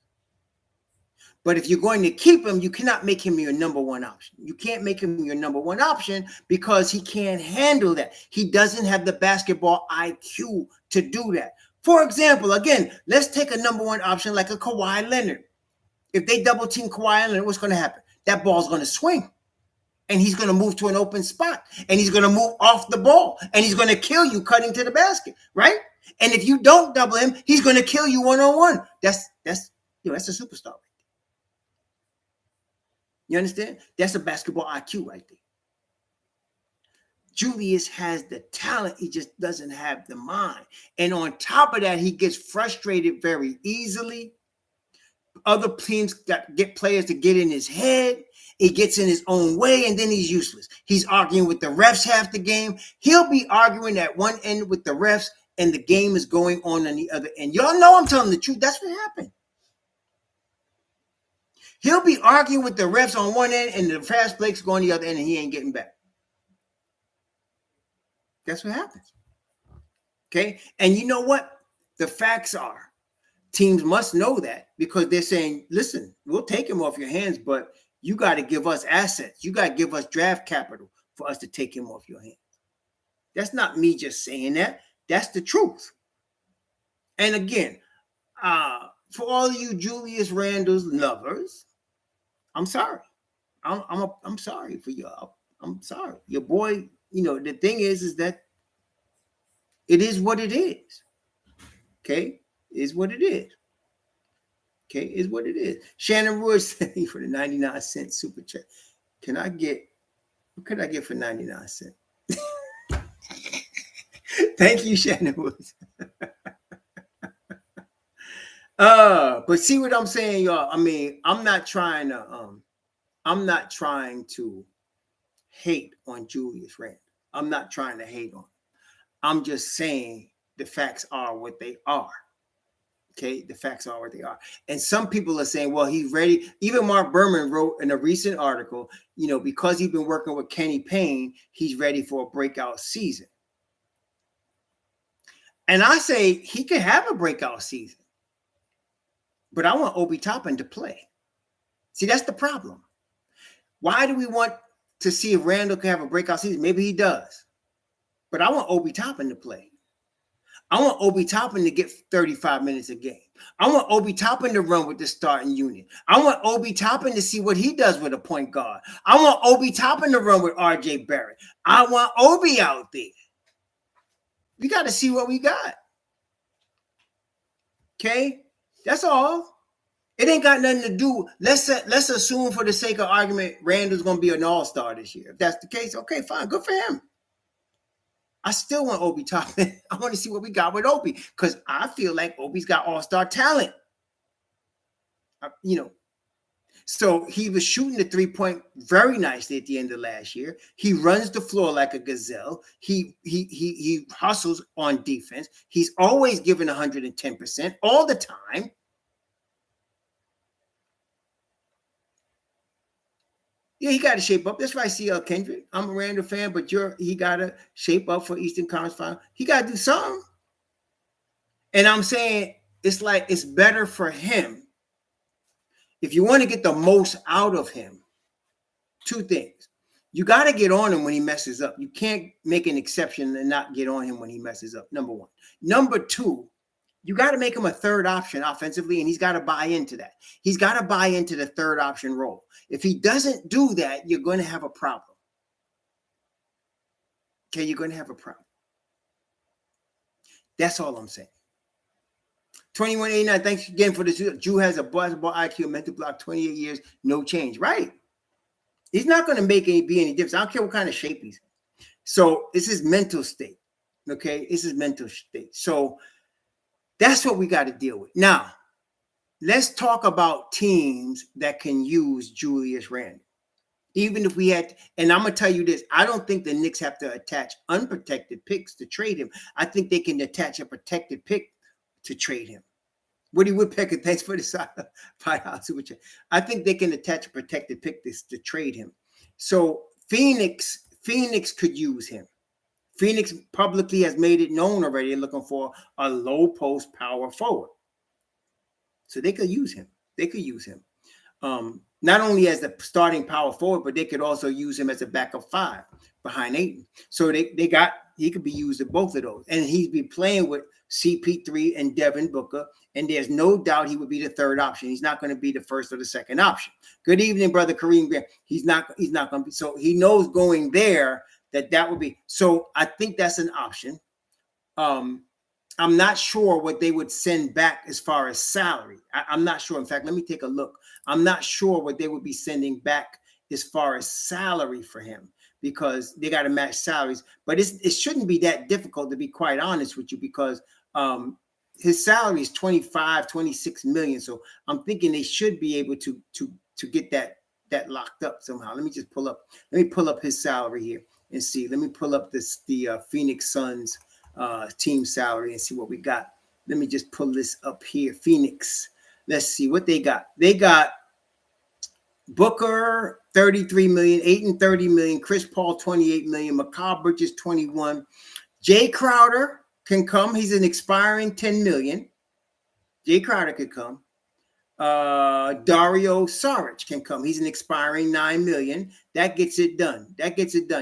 But if you're going to keep him, you cannot make him your number one option. You can't make him your number one option because he can't handle that. He doesn't have the basketball IQ to do that. For example, again, let's take a number one option like a Kawhi Leonard. If they double team Kawhi Leonard, what's going to happen? That ball's going to swing. And he's going to move to an open spot. And he's going to move off the ball. And he's going to kill you cutting to the basket, right? And if you don't double him, he's going to kill you one-on-one. That's a superstar right there. You understand? That's a basketball IQ right there. Julius has the talent. He just doesn't have the mind. And on top of that, he gets frustrated very easily. Other teams get players to get in his head. He gets in his own way, and then he's useless. He's arguing with the refs half the game. He'll be arguing at one end with the refs, and the game is going on the other end. Y'all know I'm telling the truth. That's what happened. He'll be arguing with the refs on one end, and the fast break's going the other end, and he ain't getting back. That's what happens. Okay? And you know what? The facts are, teams must know that because they're saying, listen, we'll take him off your hands, but you got to give us assets. You got to give us draft capital for us to take him off your hands. That's not me just saying that. That's the truth. And again, for all of you Julius Randle's lovers, I'm sorry. I'm sorry for y'all. I'm sorry. Your boy, the thing is that it is what it is. Okay? Is what it is. Okay, is what it is. Shannon Wood said for the 99-cent super chat. What could I get for 99 cents? Thank you, Shannon Wood. But see what I'm saying, y'all. I mean, I'm not trying to hate on Julius Randle. I'm not trying to hate on him. I'm just saying the facts are what they are. Okay, the facts are what they are. And some people are saying, well, he's ready. Even Mark Berman wrote in a recent article, because he's been working with Kenny Payne, he's ready for a breakout season. And I say he could have a breakout season. But I want Obi Toppin to play. See, that's the problem. Why do we want to see if Randle can have a breakout season? Maybe he does. But I want Obi Toppin to play. I want Obi Toppin to get 35 minutes a game. I want Obi Toppin to run with the starting unit. I want Obi Toppin to see what he does with a point guard. I want Obi Toppin to run with RJ Barrett. I want Obi out there. We got to see what we got. Okay? That's all. It ain't got nothing to do. Let's assume for the sake of argument, Randle's going to be an all-star this year. If that's the case, okay, fine. Good for him. I still want Obi Toppin. I want to see what we got with Obi because I feel like Obi's got all-star talent. So he was shooting the 3-point very nicely at the end of last year. He runs the floor like a gazelle. He hustles on defense. He's always given 110% all the time. Yeah, he got to shape up. That's why I see Kendrick. I'm a Randle fan, but he got to shape up for Eastern Conference Final. He got to do something. And I'm saying it's like it's better for him. If you want to get the most out of him, two things. You got to get on him when he messes up. You can't make an exception and not get on him when he messes up, number one. Number two, you got to make him a third option offensively, and he's got to buy into that. He's got to buy into the third option role. If he doesn't do that, you're going to have a problem. Okay, you're going to have a problem. That's all I'm saying. 2189, thanks again for this. Jew has a basketball IQ, mental block, 28 years, no change. Right. He's not going to be any difference. I don't care what kind of shape he's in. So it's his mental state. Okay, it's his mental state. So that's what we got to deal with. Now, let's talk about teams that can use Julius Randle. Even if we had, and I'm going to tell you this, I don't think the Knicks have to attach unprotected picks to trade him. I think they can attach a protected pick to trade him. Woody Woodpecker, thanks for the $5 super chat. I think they can attach a protected pick to trade him. So Phoenix could use him. Phoenix publicly has made it known already they're looking for a low post power forward. So they could use him. They could use him. Not only as the starting power forward, but they could also use him as a backup 5 behind Ayton. So he could be used at both of those. And he'd be playing with CP3 and Devin Booker. And there's no doubt he would be the third option. He's not going to be the first or the second option. Good evening, brother Kareem Graham. He's not going to be. So he knows going there that would be. So I think that's an option. I'm not sure what they would send back as far as salary. I'm not sure. In fact, let me take a look. I'm not sure what they would be sending back as far as salary for him because they got to match salaries. But it shouldn't be that difficult, to be quite honest with you, because his salary is 26 million. So I'm thinking they should be able to get that locked up somehow. Let me pull up his salary here and see. Let me pull up the Phoenix Suns team salary and see what we got. Let me just pull this up here. Phoenix. Let's see what they got. They got Booker 33 million, Ayton 30 million, Chris Paul 28 million, Mikal Bridges 21. Jay Crowder can come. He's an expiring 10 million. Jay Crowder could come. Dario Saric can come. He's an expiring 9 million. That gets it done.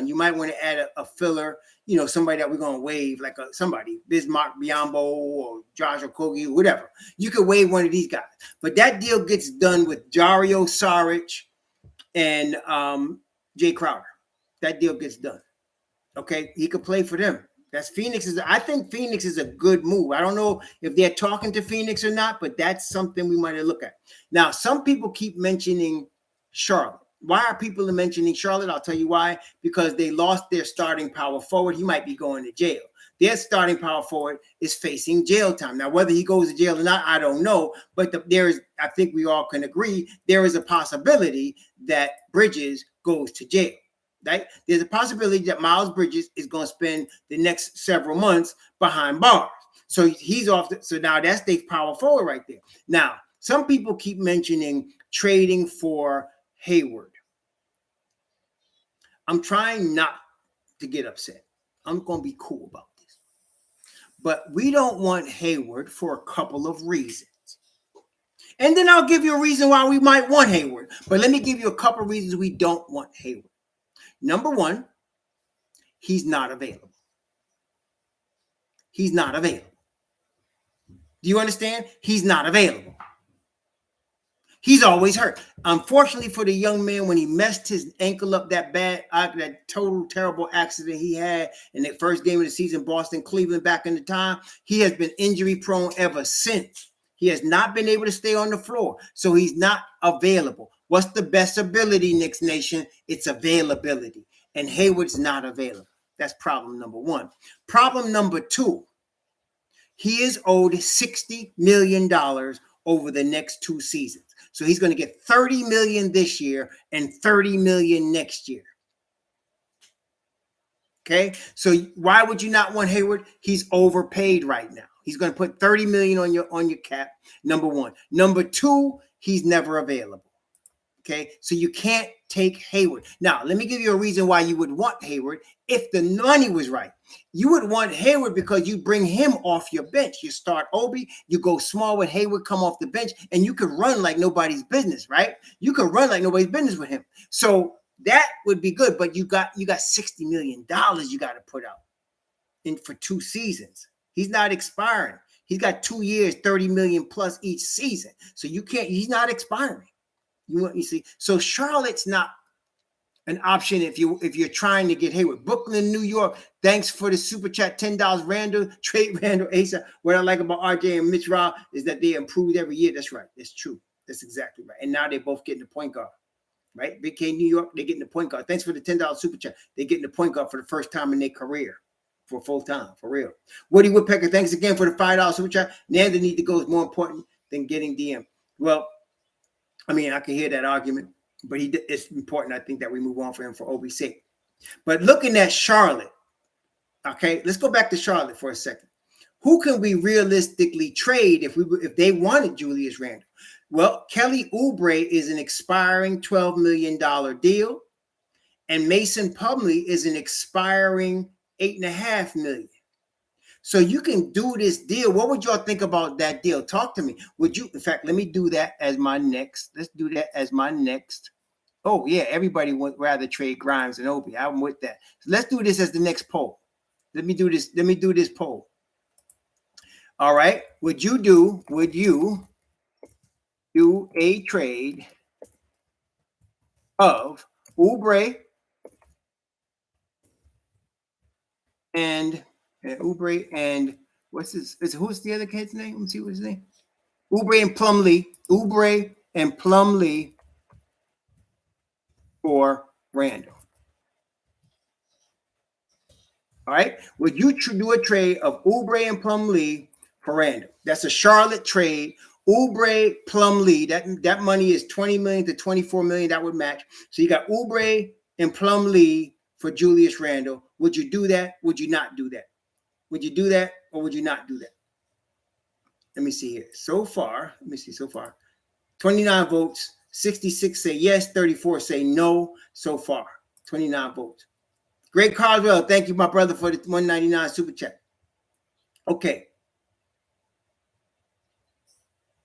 You might want to add a filler, somebody that we're going to waive, like somebody, Bismarck Biyombo or Josh Okogie, whatever. You could waive one of these guys. But that deal gets done with Dario Saric and Jay Crowder. That deal gets done. Okay, he could play for them. I think Phoenix is a good move. I don't know if they're talking to Phoenix or not, but that's something we might look at. Now, some people keep mentioning Charlotte. Why are people mentioning Charlotte? I'll tell you why. Because they lost their starting power forward. He might be going to jail. Their starting power forward is facing jail time. Now, whether he goes to jail or not, I don't know. But I think we all can agree, there is a possibility that Bridges goes to jail. Right? There's a possibility that Miles Bridges is going to spend the next several months behind bars. So he's off. So now that's the power forward right there. Now, some people keep mentioning trading for Hayward. I'm trying not to get upset. I'm going to be cool about this. But we don't want Hayward for a couple of reasons. And then I'll give you a reason why we might want Hayward. But let me give you a couple of reasons we don't want Hayward. Number one, he's not available. He's not available. Do you understand? He's not available. He's always hurt. Unfortunately for the young man, when he messed his ankle up that bad, that total terrible accident he had in the first game of the season, Boston, Cleveland, back in the time, he has been injury prone ever since. He has not been able to stay on the floor, so he's not available. What's the best ability, Knicks Nation? It's availability. And Hayward's not available. That's problem number one. Problem number two, he is owed $60 million over the next 2 seasons. So he's going to get $30 million this year and $30 million next year. Okay, so why would you not want Hayward? He's overpaid right now. He's going to put $30 million on your cap, number one. Number two, he's never available. Okay, so you can't take Hayward. Now, let me give you a reason why you would want Hayward if the money was right. You would want Hayward because you bring him off your bench. You start Obi, you go small with Hayward, come off the bench, and you could run like nobody's business, right? You could run like nobody's business with him. So that would be good, but you got $60 million you got to put out in for 2 seasons. He's not expiring. He's got 2 years, 30 million plus each season. So you can't, he's not expiring. You see, so Charlotte's not an option if you're trying to get Hayward. Brooklyn, New York, thanks for the super chat, $10. Randle, trade Randle, Asa. What I like about RJ and Mitch Rob is that they improved every year. That's right. That's true. That's exactly right. And now they're both getting the point guard, right? Big K, New York, they're getting the point guard. Thanks for the $10 super chat. They're getting the point guard for the first time in their career. For full time, for real. Woody Woodpecker, thanks again for the $5 super chat. Nanda need to go is more important than getting DM. Well, I mean, I can hear that argument, but it's important, I think, that we move on for him for Obi's sake. But looking at Charlotte, okay, let's go back to Charlotte for a second. Who can we realistically trade if they wanted Julius Randle? Well, Kelly Oubre is an expiring $12 million deal, and Mason Plumlee is an expiring $8.5 million. So you can do this deal. What would y'all think about that deal? Talk to me. Would you, in fact, let me do that as my next. Let's do that as my next. Oh, yeah, everybody would rather trade Grimes and Obi. I'm with that. So let's do this as the next poll. Let me do this. Let me do this poll. All right. Would you do a trade of Oubre and Oubre and who's the other kid's name? Let me see what's his name. Oubre and Plumlee. Oubre and Plumlee for Randle. All right. Would you do a trade of Oubre and Plumlee for Randle? That's a Charlotte trade. Oubre, Plumlee. That money is $20 million to $24 million. That would match. So you got Oubre and Plumlee for Julius Randle. Would you do that? Would you not do that? Would you do that or would you not do that? Let me see here. So far, 29 votes, 66 say yes, 34 say no so far. 29 votes. Great Caldwell, thank you, my brother, for the $1.99 super chat. Okay.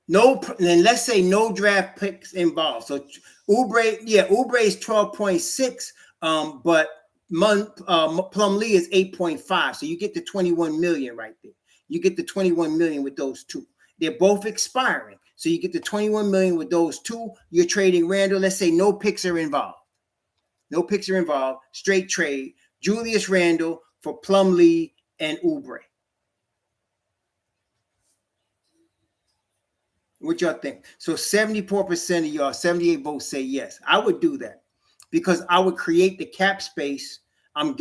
Then let's say no draft picks involved. So Oubre is 12.6, but Plumlee is 8.5. So you get the 21 million right there. You get the 21 million with those two. They're both expiring. So you get the 21 million with those two. You're trading Randle. Let's say no picks are involved. No picks are involved. Straight trade. Julius Randle for Plumlee and Oubre. What y'all think? So 74% of y'all, 78 votes say yes. I would do that because I would create the cap space. I'm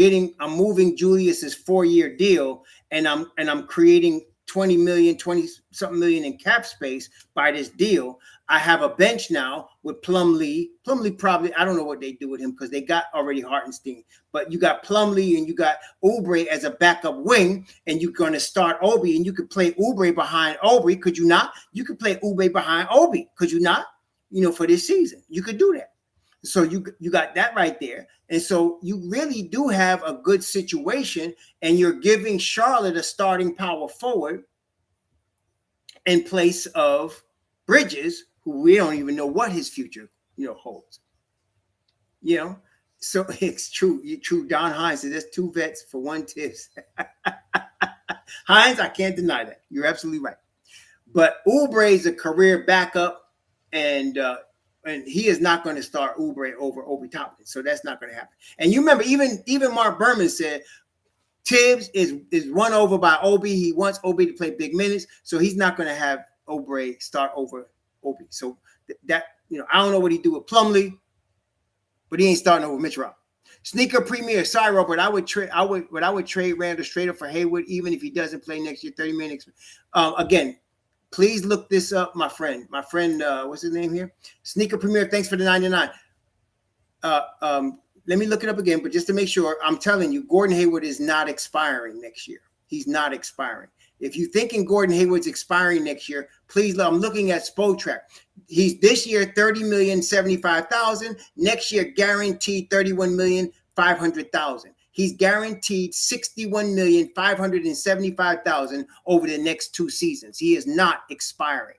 moving Julius's 4-year deal, and I'm creating 20-something million in cap space by this deal. I have a bench now with Plumlee. Plumlee probably, I don't know what they do with him because they got already Hartenstein. But you got Plumlee and you got Oubre as a backup wing, and you're going to start Obi, and you could play Oubre behind Obi. Could you not? You could play Oubre behind Obi. Could you not? For this season. You could do that. So you got that right there. And so you really do have a good situation, and you're giving Charlotte a starting power forward in place of Bridges, who we don't even know what his future, holds. So it's true. True. Don Hines said there's 2 vets for 1 tips. Hines, I can't deny that. You're absolutely right. But Oubre is a career backup, and he is not going to start Oubre over Obi Toppin. So that's not going to happen. And you remember, even Mark Berman said Tibbs is run over by Obi. He wants Obi to play big minutes, so he's not going to have Oubre start over Obi. So that I don't know what he do with Plumlee, but he ain't starting over Mitch Rob. Sneaker Premier. Sorry, Robert. I would trade Randle straight up for Hayward, even if he doesn't play next year. 30 million. Again, please look this up, my friend. What's his name here? Sneaker Premier. Thanks for the 99. Let me look it up again, but just to make sure, I'm telling you, Gordon Hayward is not expiring next year. He's not expiring. If you're thinking Gordon Hayward's expiring next year, please, I'm looking at Spotrac. He's this year $30,075,000. Next year, guaranteed $31,500,000. He's guaranteed $61,575,000 over the next 2 seasons. He is not expiring.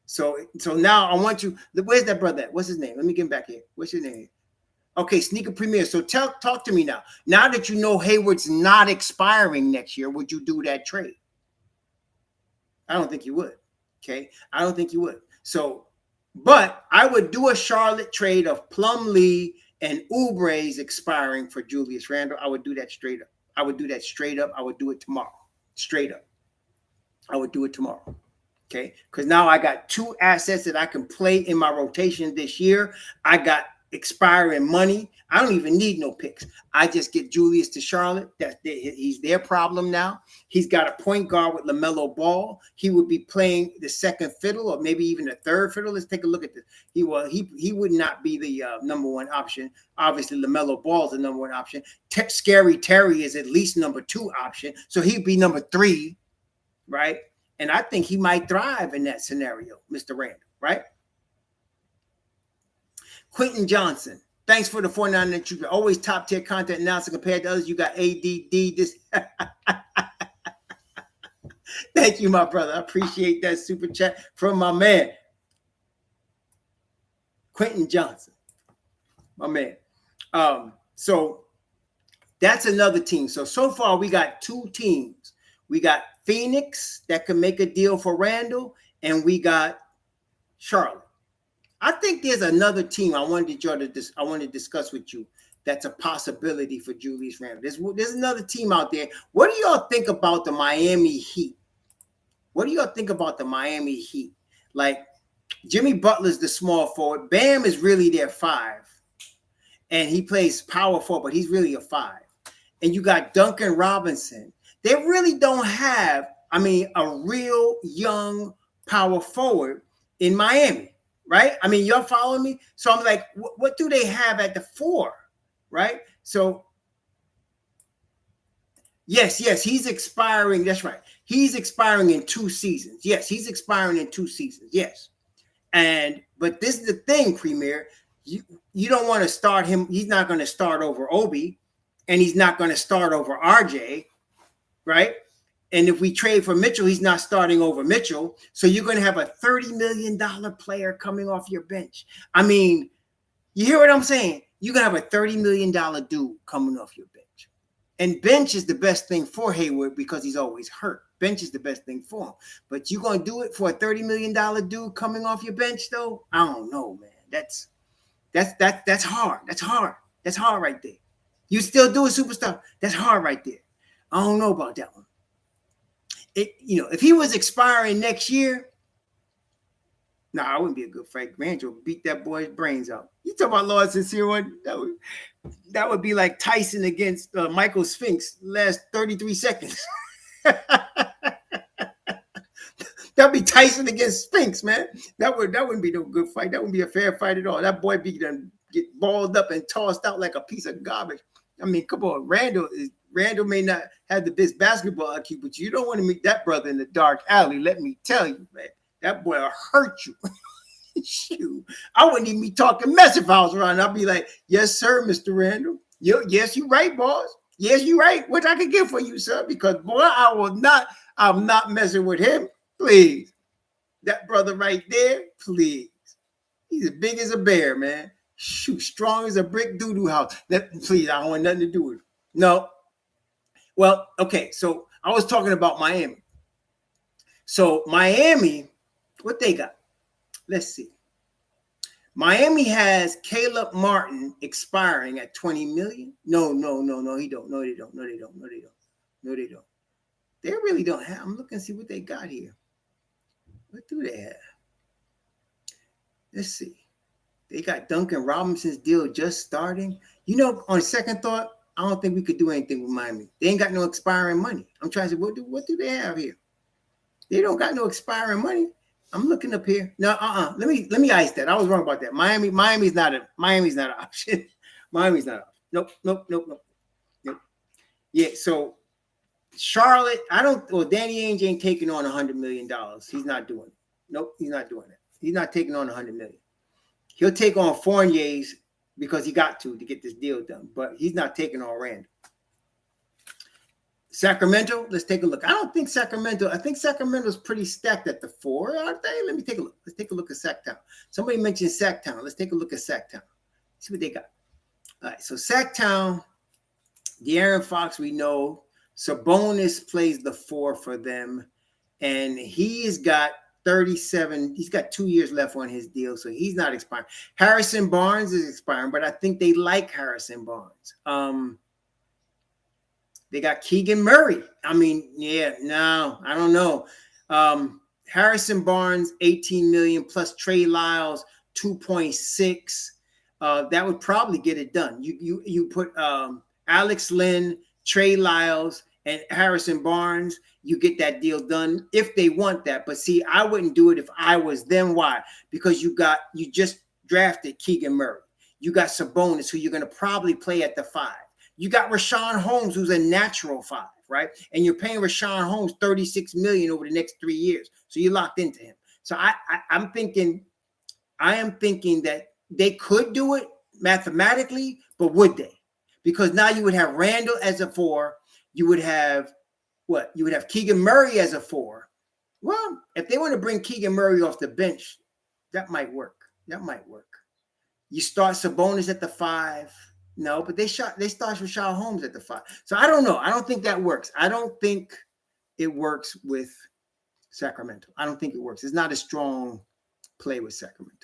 So now I want you. Where's that brother at? What's his name? Let me get him back here. What's his name? Okay, Sneaker Premier. So talk to me now. Now that you know Hayward's not expiring next year, would you do that trade? I don't think you would. Okay, I don't think you would. So, but I would do a Charlotte trade of Plumlee and Oubre's expiring for Julius Randle. I would do that straight up. I would do it tomorrow. Straight up. I would do it tomorrow. Okay, because now I got 2 assets that I can play in my rotation this year. I got expiring money. I don't even need no picks. I just get Julius to Charlotte. He's their problem now. He's got a point guard with LaMelo Ball. He would be playing the second fiddle or maybe even the third fiddle. Let's take a look at this. He would not be the number 1 option. Obviously, LaMelo Ball is the number 1 option. Scary Terry is at least number 2 option. So he'd be number 3, right? And I think he might thrive in that scenario, Mr. Randle, right? Quentin Johnson, thanks for the 49 that you always top tier content announcer compared to others. You got ADD. This. Thank you, my brother. I appreciate that super chat from my man, Quentin Johnson, my man. So that's another team. So far we got 2 teams. We got Phoenix that can make a deal for Randle, and we got Charlotte. I think there's another team I wanted to discuss with you that's a possibility for Julius Randle. There's another team out there. What do y'all think about the Miami Heat? Like, Jimmy Butler's the small forward. Bam is really their 5. And he plays power forward, but he's really a 5. And you got Duncan Robinson. They really don't have, a real young power forward in Miami. Right? Y'all following me? So I'm like, what do they have at the 4? Right? So, yes, he's expiring. That's right. He's expiring in 2 seasons. Yes, he's expiring in 2 seasons. Yes. But this is the thing, Premier. You don't want to start him. He's not going to start over Obi, and he's not going to start over RJ, right? And if we trade for Mitchell, he's not starting over Mitchell. So you're going to have a $30 million player coming off your bench. You hear what I'm saying? You're going to have a $30 million dude coming off your bench. And bench is the best thing for Hayward because he's always hurt. Bench is the best thing for him. But you're going to do it for a $30 million dude coming off your bench, though? I don't know, man. That's hard. That's hard. That's hard right there. You still do a superstar. That's hard right there. I don't know about that one. If he was expiring next year, I wouldn't be a good fight. Randle would beat that boy's brains out. You talk about Lord Sincere one? That would be like Tyson against Michael Spinks last 33 seconds. That'd be Tyson against Spinks, man. That wouldn't be no good fight. That wouldn't be a fair fight at all. That boy be done get balled up and tossed out like a piece of garbage. Come on, Randle may not have the best basketball IQ, but you don't want to meet that brother in the dark alley. Let me tell you, man, that boy will hurt you. Shoot, I wouldn't even be talking mess if I was around. I'd be like, "Yes, sir, Mr. Randle. Yes, you right, boss. Yes, you right. What I can get for you, sir? Because boy, I'm not messing with him. Please, that brother right there. Please, he's as big as a bear, man. Shoot, strong as a brick doo-doo house. Please, I don't want nothing to do with it. No." Well, okay, so I was talking about Miami. So Miami, what they got? Let's see. Miami has Caleb Martin expiring at $20 million. No, he don't. No, they don't. They really don't have. I'm looking to see what they got here. What do they have? Let's see. They got Duncan Robinson's deal just starting. You know, on second thought, I don't think we could do anything with Miami. They ain't got no expiring money. I'm trying to say, what do they have here? They don't got no expiring money. I'm looking up here. No, Let me ice that. I was wrong about that. Miami's not an option. Miami's not an option. Nope. Yeah, so Charlotte, Danny Ainge ain't taking on $100 million. He's not doing it. Nope, he's not doing it. He's not taking on $100 million. He'll take on Fournier's because he got to get this deal done, but he's not taking on Randle. Sacramento, let's take a look. I think Sacramento's pretty stacked at the 4, aren't they? Let me take a look. Let's take a look at Sacktown. Somebody mentioned Sacktown. Let's take a look at Sacktown. See what they got. All right, so Sacktown, De'Aaron Fox, we know. Sabonis plays the 4 for them, and he's got 37. He's got 2 years left on his deal, so he's not expiring. Harrison Barnes is expiring, but I think they like Harrison Barnes. They got Keegan Murray. I don't know. Harrison Barnes, $18 million plus Trey Lyles, 2.6. That would probably get it done. You put Alex Lynn, Trey Lyles, and Harrison Barnes, you get that deal done if they want that. But see, I wouldn't do it if I was them. Why? Because you just drafted Keegan Murray. You got Sabonis, who you're going to probably play at the 5. You got Rashawn Holmes, who's a natural 5, right? And you're paying Rashawn Holmes $36 million over the next 3 years. So you're locked into him. So I am thinking that they could do it mathematically, but would they? Because now you would have Randle as a 4. You would have what? You would have Keegan Murray as a 4. Well, if they want to bring Keegan Murray off the bench, that might work. You start Sabonis at the 5. No, but they start Rashawn Holmes at the 5. So I don't know. I don't think that works. I don't think it works with Sacramento. I don't think it works. It's not a strong play with Sacramento.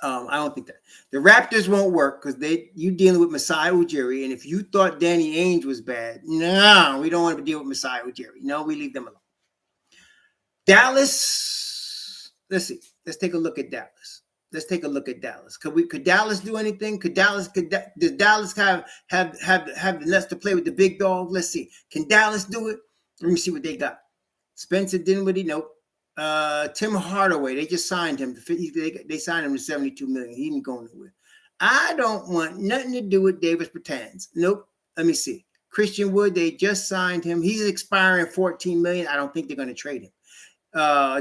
I don't think that. The Raptors won't work because you dealing with Masai Ujiri, and if you thought Danny Ainge was bad, no, we don't want to deal with Masai Ujiri. No, we leave them alone. Dallas, let's see. Let's take a look at Dallas. Could Dallas do anything? Does Dallas have the nuts to play with the big dog? Let's see. Can Dallas do it? Let me see what they got. Spencer Dinwiddie, nope. Tim Hardaway, they just signed him. They signed him to $72 million. He ain't going nowhere. I don't want nothing to do with Davis Bertans. Nope. Let me see. Christian Wood, they just signed him. He's expiring $14 million. I don't think they're going to trade him.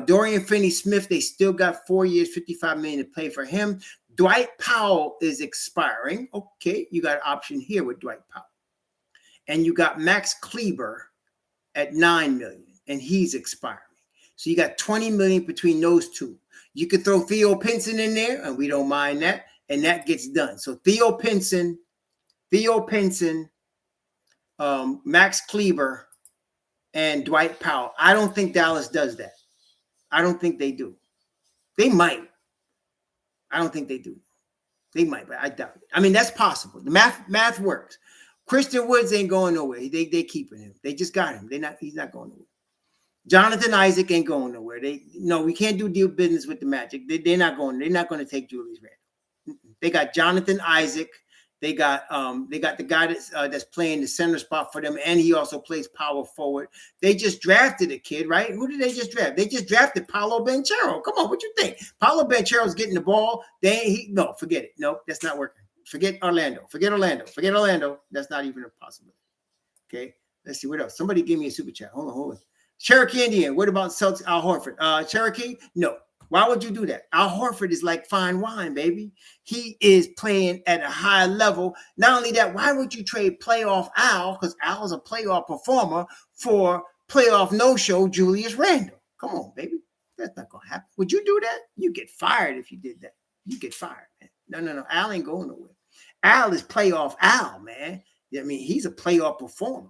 Dorian Finney-Smith, they still got 4 years, $55 million to play for him. Dwight Powell is expiring. Okay, you got an option here with Dwight Powell. And you got Max Kleber at $9 million, and he's expiring. So you got $20 million between those two. You could throw Theo Pinson in there, and we don't mind that, and that gets done. So Theo Pinson, Max Kleber, and Dwight Powell. I don't think Dallas does that. I don't think they do. They might. I don't think they do. They might, but I doubt it. I mean, that's possible. The math works. Christian Woods ain't going nowhere. They keeping him. They just got him. He's not going nowhere. Jonathan Isaac ain't going nowhere. We can't do deal business with the Magic. They're not going to take Julius Randle. They got Jonathan Isaac. They got the guy that's playing the center spot for them, and he also plays power forward. They just drafted a kid, right? Who did they just draft? They just drafted Paolo Banchero. Come on, what you think? Paolo Banchero's getting the ball. No, forget it. No, that's not working. Forget Orlando. That's not even a possibility. Okay, let's see what else. Somebody give me a super chat. Hold on. Cherokee Indian. What about Celtics? Al Horford. Cherokee? No. Why would you do that? Al Horford is like fine wine, baby. He is playing at a high level. Not only that, why would you trade playoff Al, because Al is a playoff performer, for playoff no-show Julius Randle? Come on, baby. That's not going to happen. Would you do that? You get fired if you did that. You get fired, man. No. Al ain't going nowhere. Al is playoff Al, man. I mean, he's a playoff performer.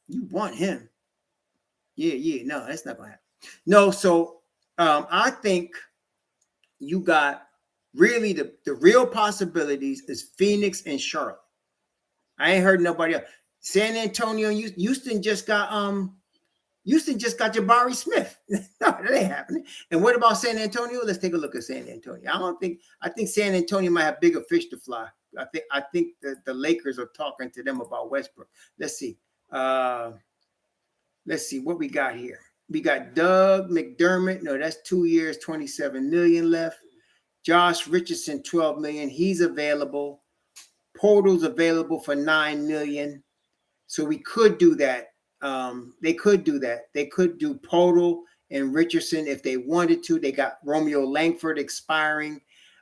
You want him. Yeah. No, that's not going to happen. No, so I think you got really the real possibilities is Phoenix and Charlotte. I ain't heard nobody else. San Antonio, Houston just got Houston just got Jabari Smith. No, that ain't happening. And what about San Antonio? Let's take a look at San Antonio. I think San Antonio might have bigger fish to fly. I think the Lakers are talking to them about Westbrook. Let's see. Let's see what we got here. We got Doug McDermott. No, that's 2 years, 27 million left. Josh Richardson, 12 million. He's available. Portal's available for 9 million. So we could do that. They could do that. They could do Portal and Richardson if they wanted to. They got Romeo Langford expiring.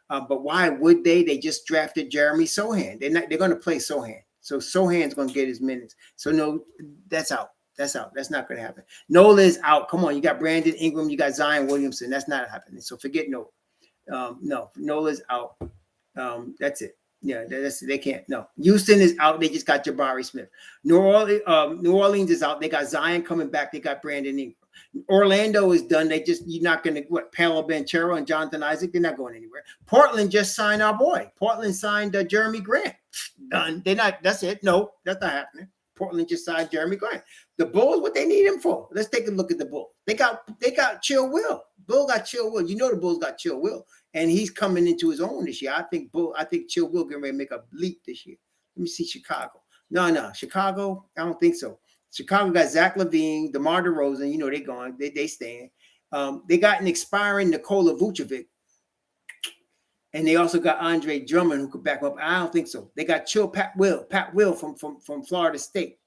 But why would they? They just drafted Jeremy Sohan. They're going to play Sohan. So Sohan's going to get his minutes. So no, that's out. That's out. That's not going to happen. Nola is out. Come on. You got Brandon Ingram. You got Zion Williamson. That's not happening. So forget Nola. No, Nola's out. That's it. Yeah, they can't. No, Houston is out. They just got Jabari Smith. New Orleans is out. They got Zion coming back. They got Brandon Ingram. Orlando is done. You're not going to Paolo Banchero and Jonathan Isaac. They're not going anywhere. Portland just signed our boy. Portland signed Jeremy Grant. Done. They're not. That's it. No, that's not happening. Portland just signed Jeremy Grant. The Bulls, what they need him for? Let's take a look at the Bulls. They got Chill Will. Bull got Chill Will. You know the Bulls got Chill Will, and he's coming into his own this year. I think Chill Will getting ready to make a leap this year. Let me see Chicago. No, Chicago. I don't think so. Chicago got Zach LaVine, DeMar DeRozan. You know they going. They staying. They got an expiring Nikola Vucevic. And they also got Andre Drummond who could back up. I don't think so. They got Pat Will from Florida State.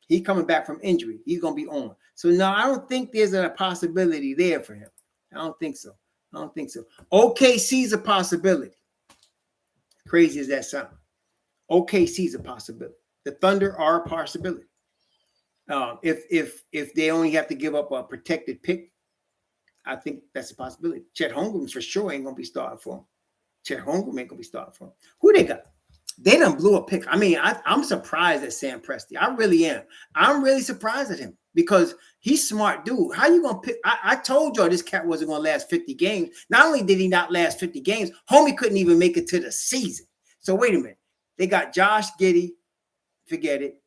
He's coming back from injury. He's going to be on. So no, I don't think there's a possibility there for him. I don't think so. OKC's a possibility. Crazy as that sounds. OKC's a possibility. The Thunder are a possibility. If they only have to give up a protected pick, I think that's a possibility. Chet Holmgren for sure ain't going to be starting for him. Chet Holmgren ain't going to be starting for him. Who they got? They done blew a pick. I mean, I'm surprised at Sam Presti. I really am. I'm really surprised at him because he's smart dude. How you going to pick? I told y'all this cat wasn't going to last 50 games. Not only did he not last 50 games, homie couldn't even make it to the season. So wait a minute. They got Josh Giddey. Forget it.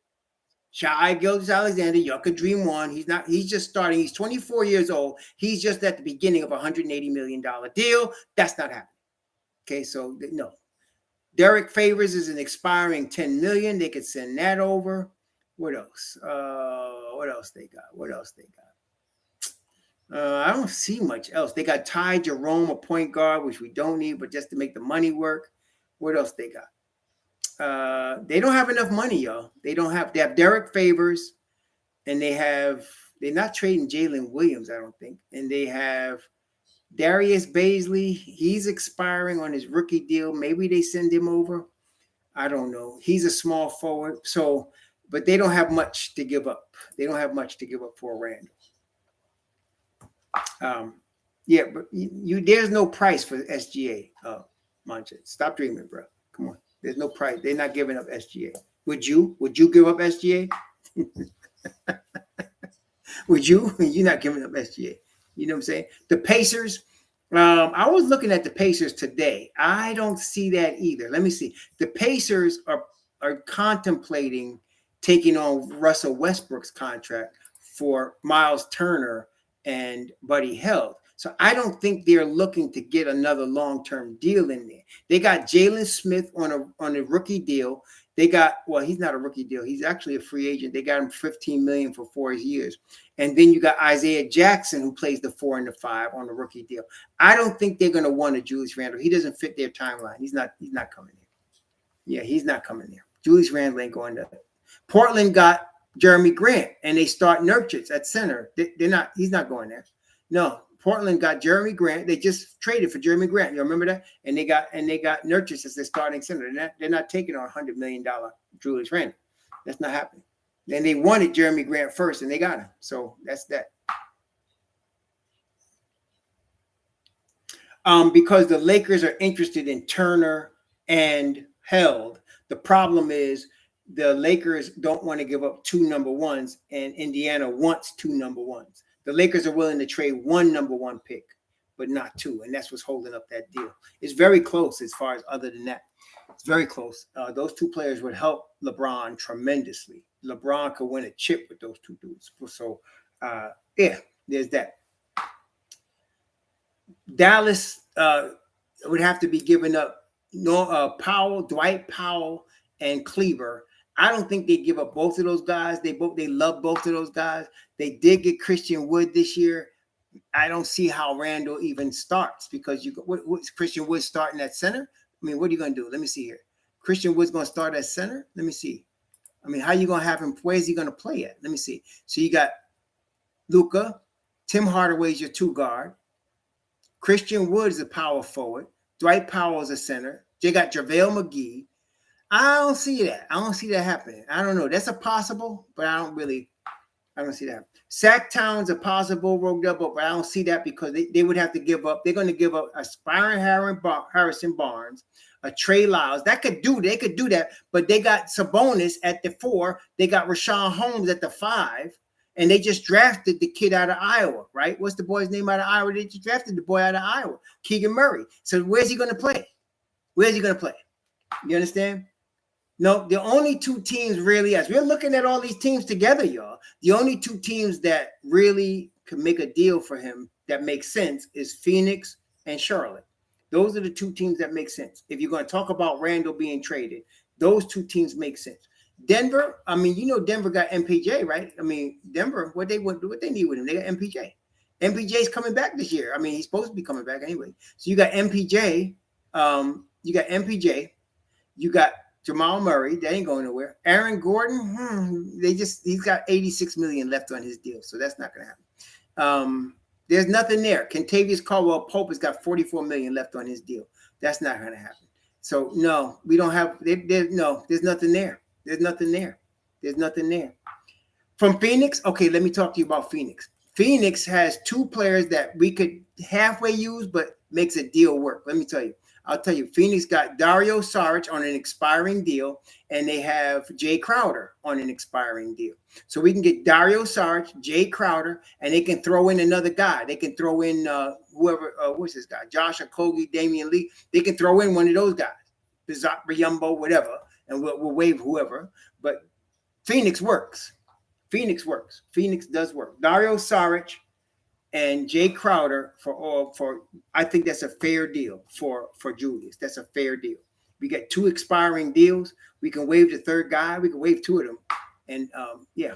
Shai Gilgeous-Alexander, y'all could dream one. He's just starting. He's 24 years old. He's just at the beginning of a $180 million deal. That's not happening. Okay, so no. Derek Favors is an expiring $10 million. They could send that over. What else? What else they got? I don't see much else. They got Ty Jerome, a point guard, which we don't need, but just to make the money work. What else they got? They don't have enough money, y'all. They have Derek Favors, and they're not trading Jalen Williams, I don't think. And they have Darius Baisley. He's expiring on his rookie deal. Maybe they send him over. I don't know. He's a small forward. So, but they don't have much to give up. They don't have much to give up for Randle. Yeah, but there's no price for SGA. Mancha, stop dreaming, bro. Come on. There's no price. They're not giving up SGA. Would you? Would you give up SGA? Would you? You're not giving up SGA. You know what I'm saying? The Pacers. I was looking at the Pacers today. I don't see that either. Let me see. The Pacers are contemplating taking on Russell Westbrook's contract for Miles Turner and Buddy Hield. So I don't think they're looking to get another long-term deal in there. They got Jalen Smith on a rookie deal. They got, well, he's not a rookie deal. He's actually a free agent. They got him $15 million for 4 years. And then you got Isaiah Jackson, who plays the 4 and the 5 on a rookie deal. I don't think they're going to want a Julius Randle. He doesn't fit their timeline. He's not coming there. Yeah, he's not coming there. Julius Randle ain't going there. Portland got Jeremy Grant, and they start Nurkic at center. He's not going there. No, Portland got Jeremy Grant. They just traded for Jeremy Grant. You remember that? And they got Nurkic as their starting center. They're not taking on $100 million Julius Randle. That's not happening. Then they wanted Jeremy Grant first, and they got him. So that's that. Because the Lakers are interested in Turner and Held. The problem is the Lakers don't want to give up 2 number ones, and Indiana wants 2 number ones. The Lakers are willing to trade 1 number 1 pick, but not 2, and that's what's holding up that deal. It's very close as far as other than that. It's very close. Those 2 players would help LeBron tremendously. LeBron could win a chip with those 2 dudes. So Yeah, there's that. Dallas would have to be giving up Powell, Dwight Powell, and Kleber. I don't think they give up both of those guys. They love both of those guys. They did get Christian Wood this year. I don't see how Randle even starts because what's Christian Wood starting at center? I mean, what are you going to do? Let me see here. Christian Wood's going to start at center. Let me see. I mean, how are you going to have him? Where is he going to play at? Let me see. So you got Luka, Tim Hardaway's your 2 guard. Christian Wood is a power forward. Dwight Powell is a center. They got JaVale McGee. I don't see that. I don't see that happening. I don't know. That's a possible, but I don't see that. Sack Town's a possible rogue double, but I don't see that because they would have to give up. They're going to give up a Byron Harrison Barnes, a Trey Lyles. They could do that, but they got Sabonis at the 4. They got Rashawn Holmes at the 5. And they just drafted the kid out of Iowa, right? What's the boy's name out of Iowa? They just drafted the boy out of Iowa, Keegan Murray. So where's he going to play? Where's he going to play? You understand? No, the only 2 teams really, as we're looking at all these teams together, y'all, the only 2 teams that really can make a deal for him that makes sense is Phoenix and Charlotte. Those are the 2 teams that make sense. If you're going to talk about Randle being traded, those 2 teams make sense. Denver, I mean, Denver got MPJ, right? I mean, Denver, what they need with him? They got MPJ. MPJ's coming back this year. I mean, he's supposed to be coming back anyway. So you got MPJ, you got Jamal Murray, that ain't going nowhere. Aaron Gordon, he's got 86 million left on his deal, so that's not going to happen. There's nothing there. Kentavious Caldwell-Pope has got 44 million left on his deal. That's not going to happen. So no, we don't have. There's nothing there. There's nothing there. There's nothing there. From Phoenix, okay, let me talk to you about Phoenix. Phoenix has 2 players that we could halfway use, but makes a deal work. Let me tell you. I'll tell you, Phoenix got Dario Saric on an expiring deal, and they have Jay Crowder on an expiring deal. So we can get Dario Saric, Jay Crowder, and they can throw in another guy. They can throw in whoever, what's this guy? Josh Okogie, Damian Lee. They can throw in one of those guys, Bizak Biyombo, whatever, and we'll waive whoever. But Phoenix works. Phoenix works. Phoenix does work. Dario Saric and Jay Crowder for I think that's a fair deal for Julius. That's a fair deal. We got 2 expiring deals. We can waive the 3rd guy. We can waive 2 of them. And yeah.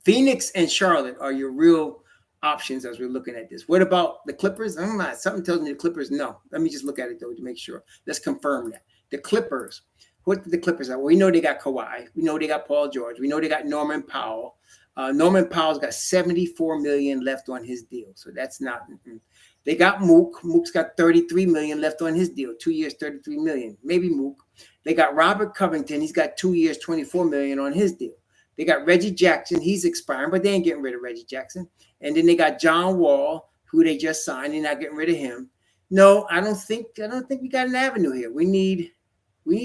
Phoenix and Charlotte are your real options as we're looking at this. What about the Clippers? I'm not. Something tells me the Clippers, no. Let me just look at it though to make sure. Let's confirm that. The Clippers. What the Clippers are? Well, we know they got Kawhi. We know they got Paul George. We know they got Norman Powell. Norman Powell's got 74 million left on his deal, so that's not. They got Mook. Mook's got 33 million left on his deal. 2 years, 33 million. Maybe Mook. They got Robert Covington. He's got 2 years, 24 million on his deal. They got Reggie Jackson. He's expiring, but they ain't getting rid of Reggie Jackson. And then they got John Wall, who they just signed. They're not getting rid of him. No, I don't think we got an avenue here. We need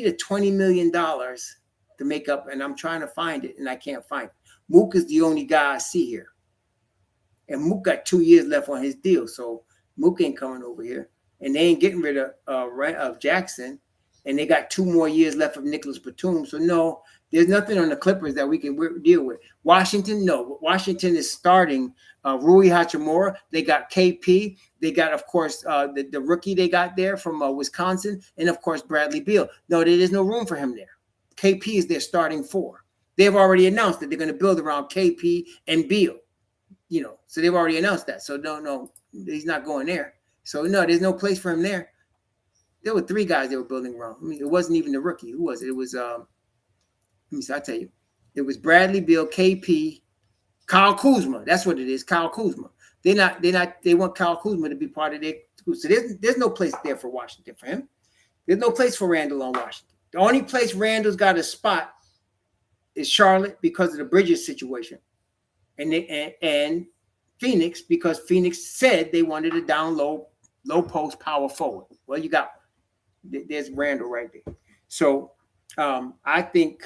a $20 million to make up, and I'm trying to find it, and I can't find it. Mook is the only guy I see here. And Mook got 2 years left on his deal, so Mook ain't coming over here. And they ain't getting rid of Jackson, and they got 2 more years left of Nicholas Batum. So, no, there's nothing on the Clippers that we can deal with. Washington, no. Washington is starting Rui Hachimura. They got KP. They got, of course, the rookie they got there from Wisconsin, and, of course, Bradley Beal. No, there's no room for him there. KP is their starting 4. They've already announced that they're going to build around KP and Beal, so they've already announced that. So no, he's not going there. So no, there's no place for him there. There were 3 guys they were building around. I mean, it wasn't even the rookie. Who was it? It was, let me see, I'll tell you. It was Bradley Beal, KP, Kyle Kuzma. That's what it is, Kyle Kuzma. They want Kyle Kuzma to be part of their group. So there's no place there for Washington for him. There's no place for Randle on Washington. The only place Randle's got a spot is Charlotte because of the Bridges situation, and Phoenix because Phoenix said they wanted a down low post power forward. Well, you got there's Randle right there. So I think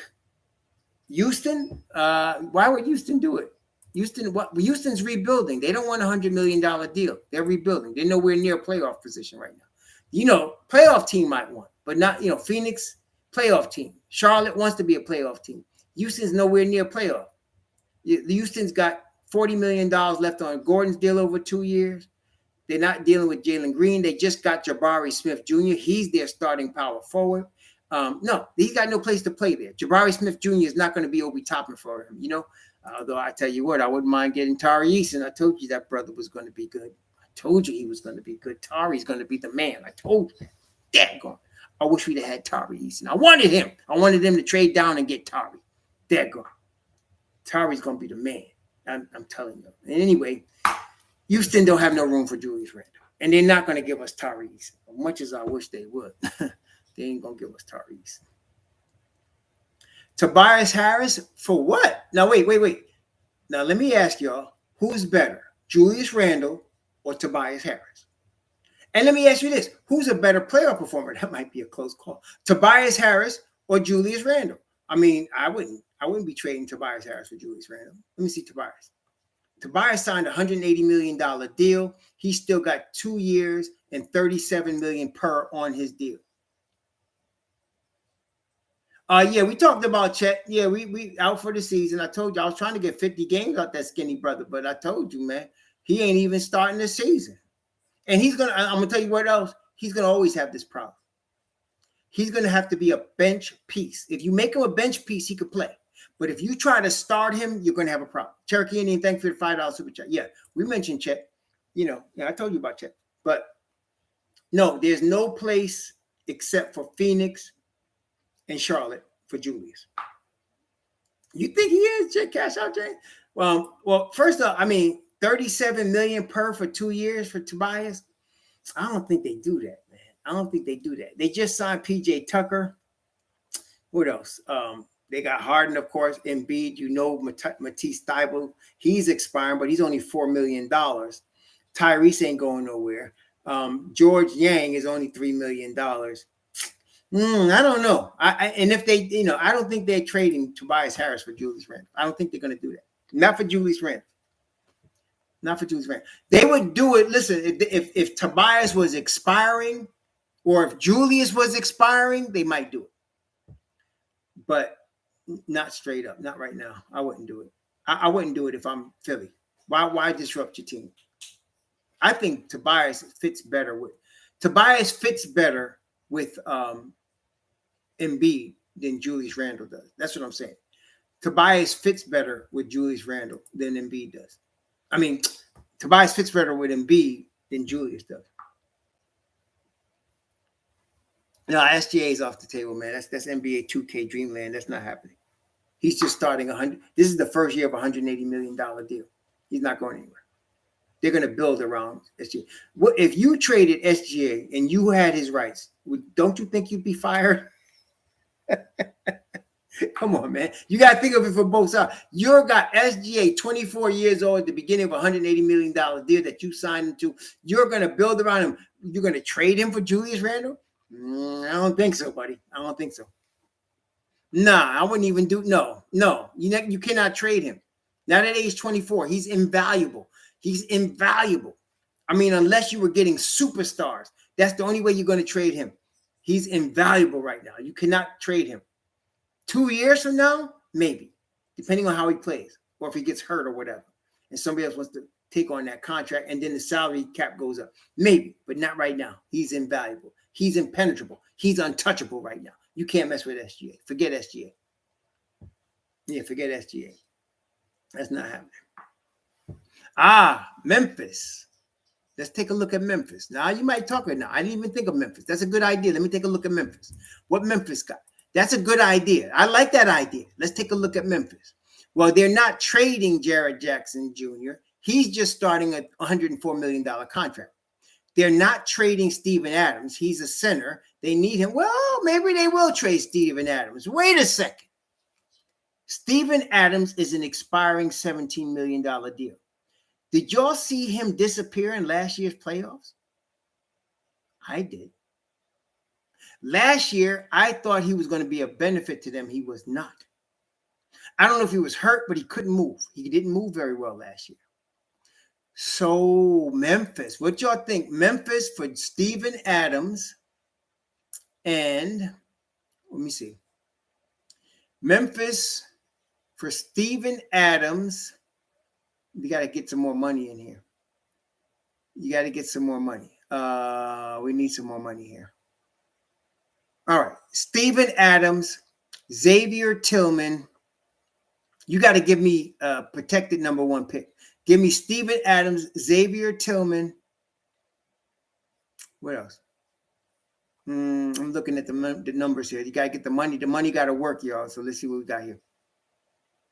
Houston. Why would Houston do it? Houston's rebuilding. They don't want $100 million deal. They're rebuilding. They're nowhere near a playoff position right now. Playoff team might want, but not Phoenix playoff team. Charlotte wants to be a playoff team. Houston's nowhere near playoff. Houston's got $40 million left on Gordon's deal over 2 years. They're not dealing with Jalen Green. They just got Jabari Smith Jr. He's their starting power forward. No, he's got no place to play there. Jabari Smith Jr. is not going to be Obi Toppin for him, Although I tell you what, I wouldn't mind getting Tari Eason. I told you that brother was going to be good. I told you he was going to be good. Tari's going to be the man. I told you. Daggone. I wish we'd have had Tari Eason. I wanted him. I wanted them to trade down and get Tari. Daggone. Tari's going to be the man. I'm telling you. And anyway, Houston don't have no room for Julius Randle. And they're not going to give us Tari Eason. As much as I wish they would. They ain't going to give us Tari Eason. Tobias Harris for what? Now, wait. Now, let me ask y'all, who's better, Julius Randle or Tobias Harris? And let me ask you this, who's a better playoff performer? That might be a close call. Tobias Harris or Julius Randle? I mean, I wouldn't be trading Tobias Harris for Julius Randle. Let me see Tobias. Tobias signed a $180 million deal. He still got 2 years and $37 million per on his deal. Yeah, we talked about Chet. Yeah, we out for the season. I told you I was trying to get 50 games out that skinny brother, but I told you, man, he ain't even starting the season. And I'm gonna tell you what else. He's gonna always have this problem. He's gonna have to be a bench piece. If you make him a bench piece, he could play. But if you try to start him, you're gonna have a problem. Cherokee Indian, thanks for the $5 super chat. Yeah, we mentioned Chet. I told you about Chet. But no, there's no place except for Phoenix and Charlotte for Julius. You think he is, Jay? Cash out, Jay? Well, first off, I mean, $37 million per for 2 years for Tobias. I don't think they do that, man. I don't think they do that. They just signed PJ Tucker. What else? They got Harden, of course, Embiid. Matisse Thybulle. He's expiring, but he's only $4 million. Tyrese ain't going nowhere. George Yang is only $3 million. I don't know. And if they, I don't think they're trading Tobias Harris for Julius Randle. I don't think they're going to do that. Not for Julius Randle. Not for Julius Randle. They would do it. Listen, if Tobias was expiring or if Julius was expiring, they might do it. But not straight up. Not right now. I wouldn't do it. I wouldn't do it if I'm Philly. Why disrupt your team? I think Tobias fits better with Embiid than Julius Randle does. That's what I'm saying. Tobias fits better with Julius Randle than Embiid does. I mean, Tobias fits better with Embiid than Julius does. No, SGA is off the table, man. That's NBA 2K Dreamland. That's not happening. He's just starting 100. This is the first year of a $180 million deal. He's not going anywhere. They're going to build around SGA. What if you traded SGA and you had his rights? Don't you think you'd be fired? Come on, man. You got to think of it from both sides. You got SGA, 24 years old, at the beginning of a $180 million deal that you signed into. You're going to build around him. You're going to trade him for Julius Randle? I don't think so, buddy. I don't think so. Nah, I wouldn't even do. No. You cannot trade him. Now at age 24, he's invaluable. He's invaluable. I mean, unless you were getting superstars, that's the only way you're going to trade him. He's invaluable right now. You cannot trade him. 2 years from now, maybe, depending on how he plays or if he gets hurt or whatever. And somebody else wants to take on that contract and then the salary cap goes up. Maybe, but not right now. He's invaluable. He's impenetrable. He's untouchable right now. You can't mess with SGA. Forget SGA. Yeah, forget SGA. That's not happening. Memphis. Let's take a look at Memphis. Now, you might talk right now. I didn't even think of Memphis. That's a good idea. Let me take a look at Memphis. What Memphis got? That's a good idea. I like that idea. Let's take a look at Memphis. Well, they're not trading Jared Jackson Jr. He's just starting a $104 million contract. They're not trading Steven Adams. He's a center. They need him. Well, maybe they will trade Steven Adams. Wait a second. Steven Adams is an expiring $17 million deal. Did y'all see him disappear in last year's playoffs? I did. Last year, I thought he was going to be a benefit to them. He was not. I don't know if he was hurt, but he couldn't move. He didn't move very well last year. So Memphis, what y'all think? Memphis for Steven Adams and let me see. Memphis For Steven Adams, we got to get some more money in here. You got to get some more money. We need some more money here. All right. Steven Adams, Xavier Tillman. You got to give me a protected number 1 pick. Give me Steven Adams, Xavier Tillman. What else? I'm looking at the numbers here. You got to get the money. The money got to work, y'all. So let's see what we got here.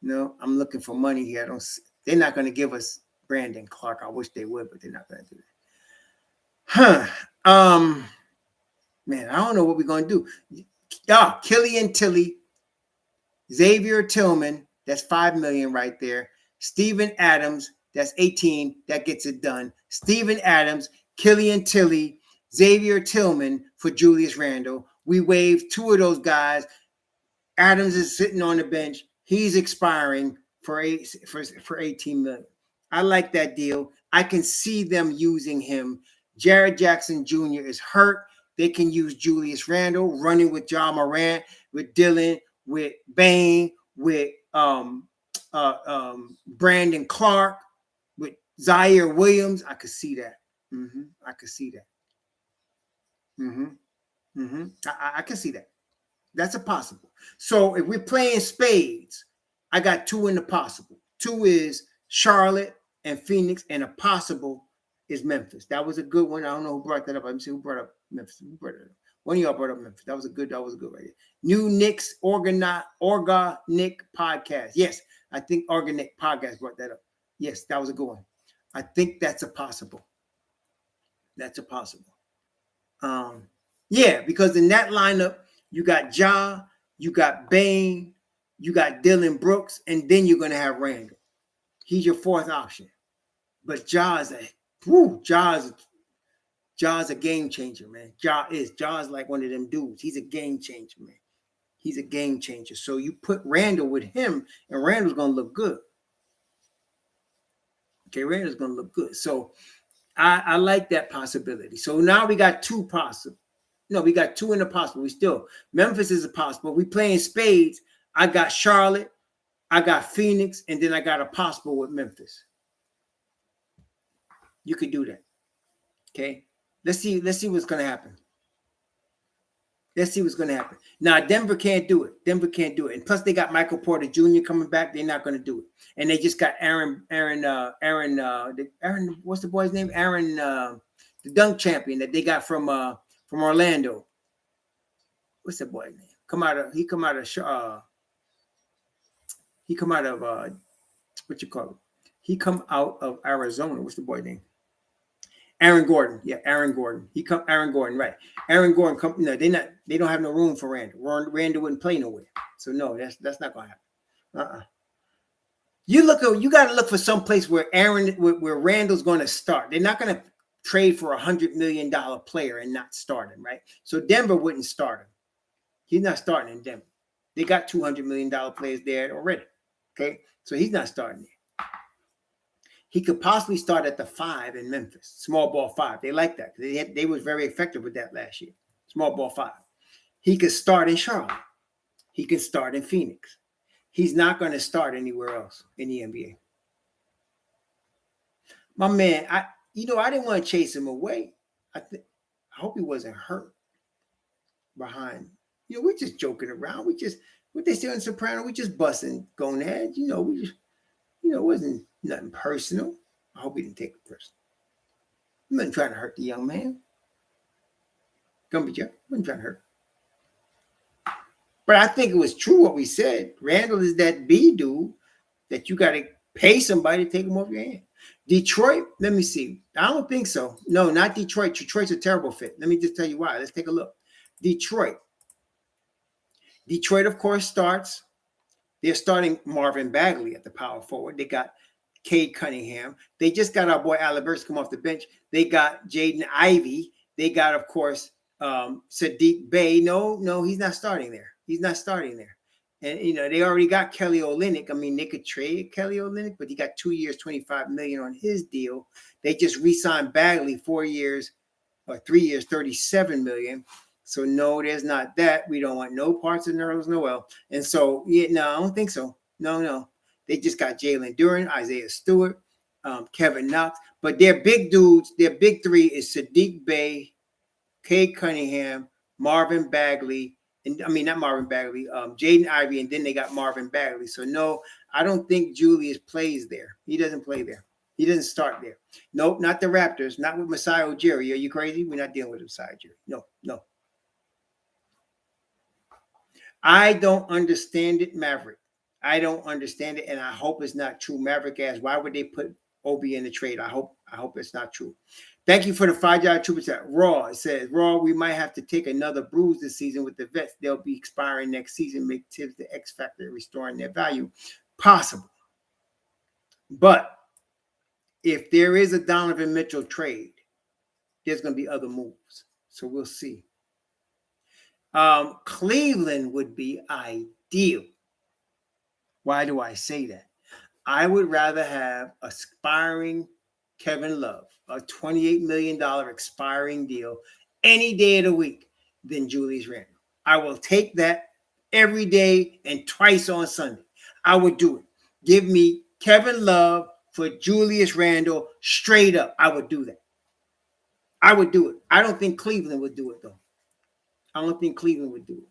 No, I'm looking for money here. They're not going to give us Brandon Clark. I wish they would, but they're not going to do that. Man, I don't know what we're going to do. Killian Tilly, Xavier Tillman, that's $5 million right there. Steven Adams, that's 18. That gets it done. Steven Adams, Killian Tilly, Xavier Tillman for Julius Randle. We waived 2 of those guys. Adams is sitting on the bench. He's expiring for 18 million. I like that deal. I can see them using him. Jared Jackson Jr. is hurt. They can use Julius Randle running with Ja Morant, with Dylan, with Bane, with Brandon Clark, with Zaire Williams. I could see that. I could see that. I can see that. That's a possible. So if we're playing spades, I got 2 in the possible. 2 is Charlotte and Phoenix, and a possible is Memphis. That was a good one. I don't know who brought that up. Let me see who brought up Memphis. Who brought it up? One of y'all brought up Memphis. That was a good right there. New Knicks Organic podcast. Yes, I think Organic podcast brought that up. Yes, that was a good one. I think that's a possible. That's a possible. Yeah, because in that lineup, you got Ja, you got Bane, you got Dylan Brooks, and then you're going to have Randle. He's your 4th option. But Ja's a game changer, man. Ja's like one of them dudes. He's a game changer, man. He's a game changer. So you put Randle with him, and Randle's going to look good. Okay, Randle's going to look good. So I like that possibility. So now we got 2 possible. No, we got 2 in the possible. Memphis is a possible. We playing spades. I got Charlotte, I got Phoenix, and then I got a possible with Memphis. You could do that. Okay. Let's see what's going to happen. Let's see what's going to happen. Now, Denver can't do it. And plus, they got Michael Porter Jr. coming back. They're not going to do it. And they just got Aaron, what's the boy's name? Aaron, the dunk champion that they got from Orlando. What's that boy's name? He come out of Arizona. What's the boy's name? Aaron Gordon. Yeah, Aaron Gordon. Aaron Gordon, right. Aaron Gordon no, they don't have no room for Randle. Randle wouldn't play nowhere. So no, that's not gonna happen. You gotta look for some place where Randle's gonna start. They're not gonna trade for $100 million player and not start him, right? So Denver wouldn't start him. He's not starting in Denver. They got $200 million players there already. Okay, so he's not starting there. He could possibly start at the 5 in Memphis, small ball 5. They like that. They was very effective with that last year. Small ball 5. He could start in Charlotte. He could start in Phoenix. He's not going to start anywhere else in the NBA. My man, I didn't want to chase him away. I hope he wasn't hurt behind. We're just joking around. What they say on Soprano, we just busting gonads. It wasn't nothing personal. I hope he didn't take it personal. I'm not trying to hurt the young man. Don't be joking. I'm not trying to hurt. But I think it was true what we said. Randle is that B dude that you got to pay somebody to take him off your hand. Detroit, let me see. I don't think so. No, not Detroit. Detroit's a terrible fit. Let me just tell you why. Let's take a look. Detroit, of course, starts. They're starting Marvin Bagley at the power forward. They got Cade Cunningham. They just got our boy Alibert come off the bench. They got Jaden Ivey. They got, of course, Sadiq Bey. No, he's not starting there. And, they already got Kelly Olynyk. I mean, they could trade Kelly Olynyk, but he got 2 years, $25 million on his deal. They just re-signed Bagley 4 years or 3 years, $37 million. So no, there's not that. We don't want no parts of Nerlens Noel. And so, I don't think so. No. They just got Jalen Duren, Isaiah Stewart, Kevin Knox. But their big dudes, their big three is Sadiq Bey, Cade Cunningham, Marvin Bagley, and I mean not Marvin Bagley, Jaden Ivey, and then they got Marvin Bagley. So no, I don't think Julius plays there. He doesn't play there. He doesn't start there. Nope, not the Raptors, not with Masai Ujiri. Are you crazy? We're not dealing with Masai Ujiri. No. I don't understand it, Maverick. I don't understand it, and I hope it's not true. Maverick asked, why would they put Obi in the trade? I hope it's not true. Thank you for the $5 Trooper chat. Raw, it says, Raw, we might have to take another bruise this season with the vets. They'll be expiring next season. Make Tibbs the X factor, restoring their value. Possible. But if there is a Donovan Mitchell trade, there's going to be other moves. So we'll see. Cleveland would be ideal. Why do I say that? I would rather have aspiring Kevin Love, a $28 million expiring deal any day of the week than Julius Randle. I will take that every day and twice on Sunday. I would do it. Give me Kevin Love for Julius Randle straight up. I would do that. I would do it. I don't think Cleveland would do it, though. I don't think Cleveland would do it.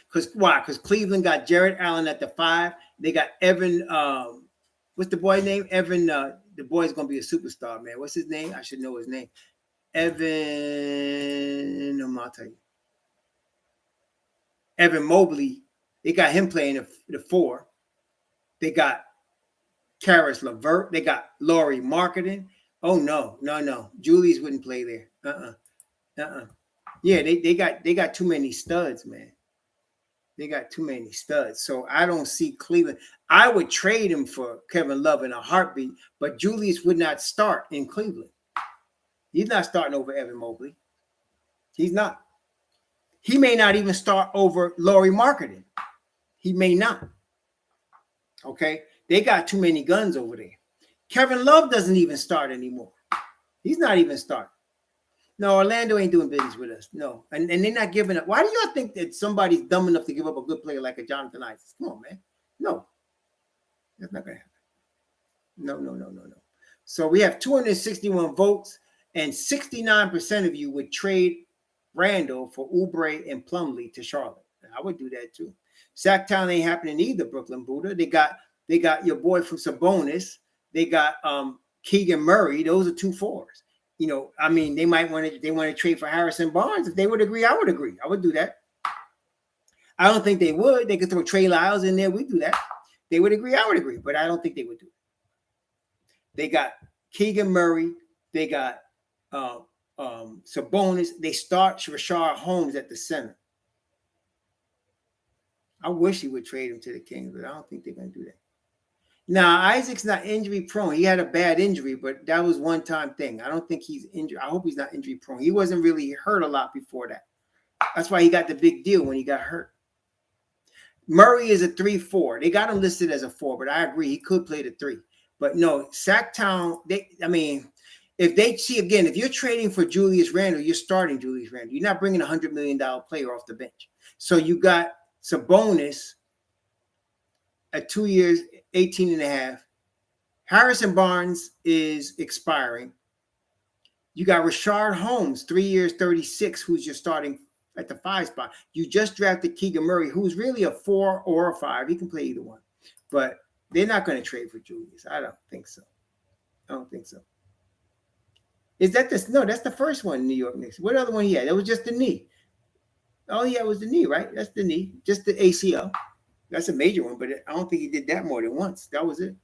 Because why? Because Cleveland got Jared Allen at the 5. They got Evan, what's the boy name? Evan, the boy's going to be a superstar, man. What's his name? I should know his name. I'll tell you. Evan Mobley. They got him playing the 4. They got Karis LeVert. They got Lauri Markkanen. Oh, no. Julius wouldn't play there. Yeah, they got too many studs, man. They got too many studs. So I don't see Cleveland. I would trade him for Kevin Love in a heartbeat, but Julius would not start in Cleveland. He's not starting over Evan Mobley. He's not. He may not even start over Lauri Markkanen. He may not. Okay? They got too many guns over there. Kevin Love doesn't even start anymore. He's not even starting. No, Orlando ain't doing business with us. No. And they're not giving up. Why do y'all think that somebody's dumb enough to give up a good player like a Jonathan Isaac? Come on, man. No. That's not going to happen. No. So we have 261 votes, and 69% of you would trade Randle for Oubre and Plumlee to Charlotte. I would do that too. Sacktown ain't happening either, Brooklyn Buddha. They got your boy from Sabonis. They got Keegan Murray. Those are 2 4s. You know, I mean, they want to trade for Harrison Barnes. If they would agree, I would agree. I would do that. I don't think they would. They could throw Trey Lyles in there. We do that. They would agree, I would agree, but I don't think they would do it. They got Keegan Murray. They got Sabonis. They start Rashard Holmes at the center. I wish he would trade him to the Kings, but I don't think they're going to do that. Now, Isaac's not injury prone. He had a bad injury, but that was one-time thing. I don't think he's injured. I hope he's not injury prone. He wasn't really hurt a lot before that. That's why he got the big deal when he got hurt. Murray is a 3-4. They got him listed as a 4, but I agree he could play the 3. But no, Sacktown, if they see again, if you're trading for Julius Randle, you're starting Julius Randle. You're not bringing a $100 million player off the bench. So you got Sabonis at 2 years, 18.5. Harrison Barnes is expiring. You got Rashard Holmes, 3 years, 36, who's just starting at the 5 spot. You just drafted Keegan Murray, who's really a 4 or a 5. He can play either one. But they're not going to trade for Julius. I don't think so. Is that this? No, that's the first one, New York Knicks. What other one he had? It was just the knee. All he had was the knee, right? That's the knee. Just the ACL. That's a major one, but I don't think he did that more than once. That was it.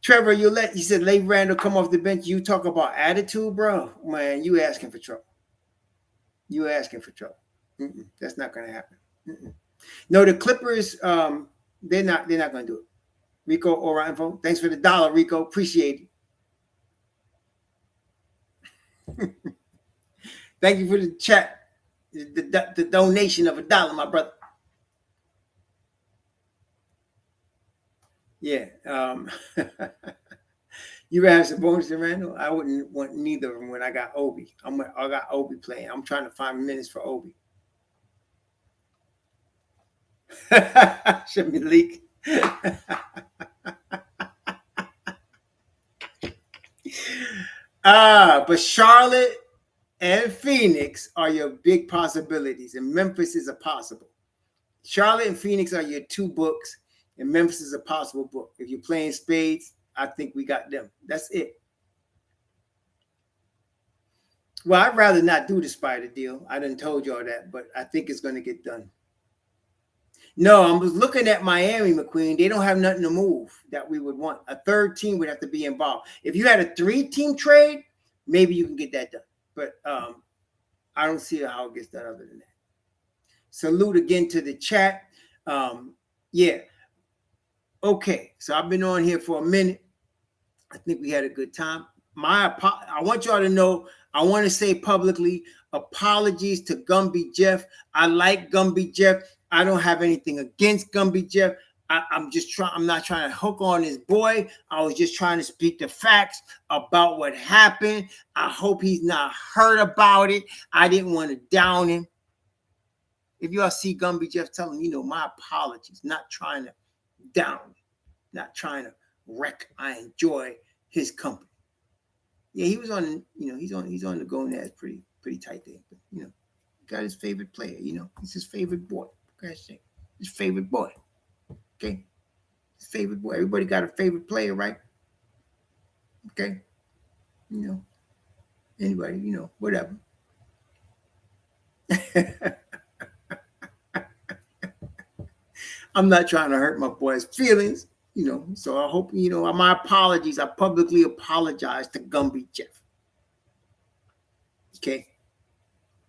Trevor, he said, let Randle come off the bench. You talk about attitude, bro. Man, you asking for trouble. That's not going to happen. No, the Clippers, they're not going to do it. Rico Oranfo, thanks for the $1, Rico. Appreciate it. Thank you for the chat, the donation of $1, my brother. Yeah. You have Sabonis and Randle? I wouldn't want neither of them when I got Obi. I got Obi playing. I'm trying to find minutes for Obi. Malik. But Charlotte and Phoenix are your big possibilities, and Memphis is a possible. Charlotte and Phoenix are your two books, and Memphis is a possible book. If you're playing spades, I think we got them. That's it. Well, I'd rather not do the Spider deal. I done told y'all that, but I think it's going to get done. No, I was looking at Miami, McQueen. They don't have nothing to move that we would want. A third team would have to be involved. If you had a 3-team trade, maybe you can get that done. But I don't see how it gets done other than that. Salute again to the chat. Yeah. Okay, so I've been on here for a minute. I think we had a good time. I want y'all to know, I want to say publicly, apologies to Gumby Jeff. I like Gumby Jeff. I don't have anything against Gumby Jeff. I'm not trying to hook on his boy. I was just trying to speak the facts about what happened. I hope he's not hurt about it. I didn't want to down him. If y'all see Gumby Jeff, tell him, my apologies. Not trying to down him. Not trying to wreck. I enjoy his company. Yeah, he was on, he's on the Gonads pretty tight there. But, got his favorite player, he's his favorite boy. His favorite boy. Okay? His favorite boy. Everybody got a favorite player, right? Okay? Anybody, whatever. I'm not trying to hurt my boy's feelings, so I hope, my apologies. I publicly apologize to Gumby Jeff. Okay?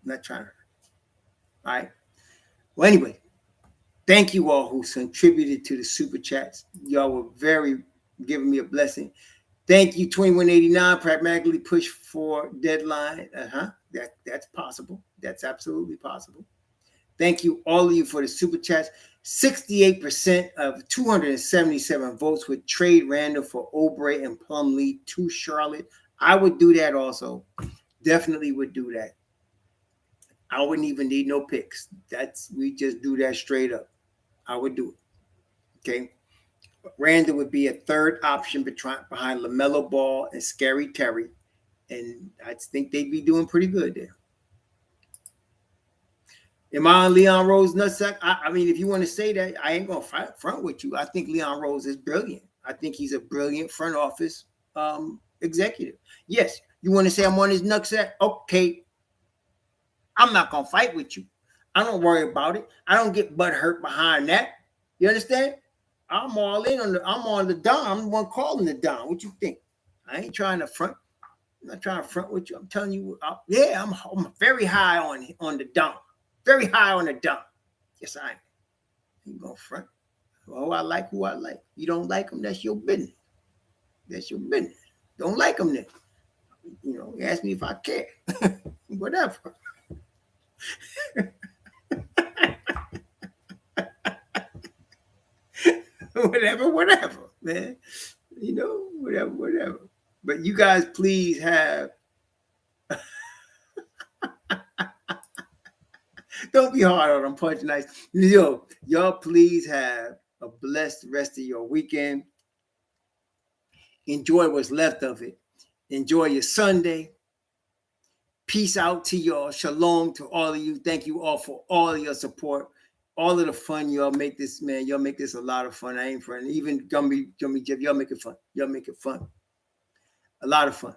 I'm not trying to hurt. All right? Well, anyway, thank you all who contributed to the super chats. Y'all were giving me a blessing. Thank you, 2189, pragmatically push for deadline. That's possible. That's absolutely possible. Thank you, all of you, for the super chats. 68% of 277 votes would trade Randle for Oubre and Plumlee to Charlotte. I would do that also. Definitely would do that. I wouldn't even need no picks. We just do that straight up. I would do it. Okay. Randle would be a third option behind LaMelo Ball and Scary Terry. And I think they'd be doing pretty good there. Am I on Leon Rose nutsack? I mean, if you want to say that, I ain't going to front with you. I think Leon Rose is brilliant. I think he's a brilliant front office executive. Yes, you want to say I'm on his nutsack? Okay. I'm not going to fight with you. I don't worry about it. I don't get butt hurt behind that. You understand? I'm all in I'm on the Don. I'm the one calling the Don. What you think? I ain't trying to front. I'm not trying to front with you. I'm telling you, I'm very high on the Don. Very high on the Don. Yes, I am. You gonna front? Oh, I like who I like. You don't like them, that's your business. That's your business. Don't like them then. Ask me if I care. Whatever. whatever, man. Whatever. But you guys please have don't be hard on them punch nights. Y'all please have a blessed rest of your weekend. Enjoy what's left of it. Enjoy your Sunday. Peace out to y'all. Shalom to all of you. Thank you all for all of your support. All of the fun y'all make this, man. Y'all make this a lot of fun. I ain't fun. Even Gumby Jeff, y'all make it fun. Y'all make it fun. A lot of fun.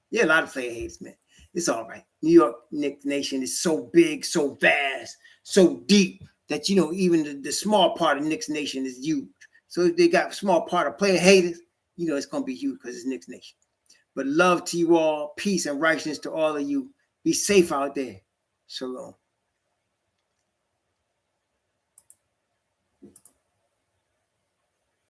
Yeah, a lot of player haters, man. It's all right. New York Knicks Nation is so big, so vast, so deep that, even the small part of Knicks Nation is huge. So if they got a small part of player haters, it's going to be huge because it's Knicks Nation. But love to you all. Peace and righteousness to all of you. Be safe out there. Shalom.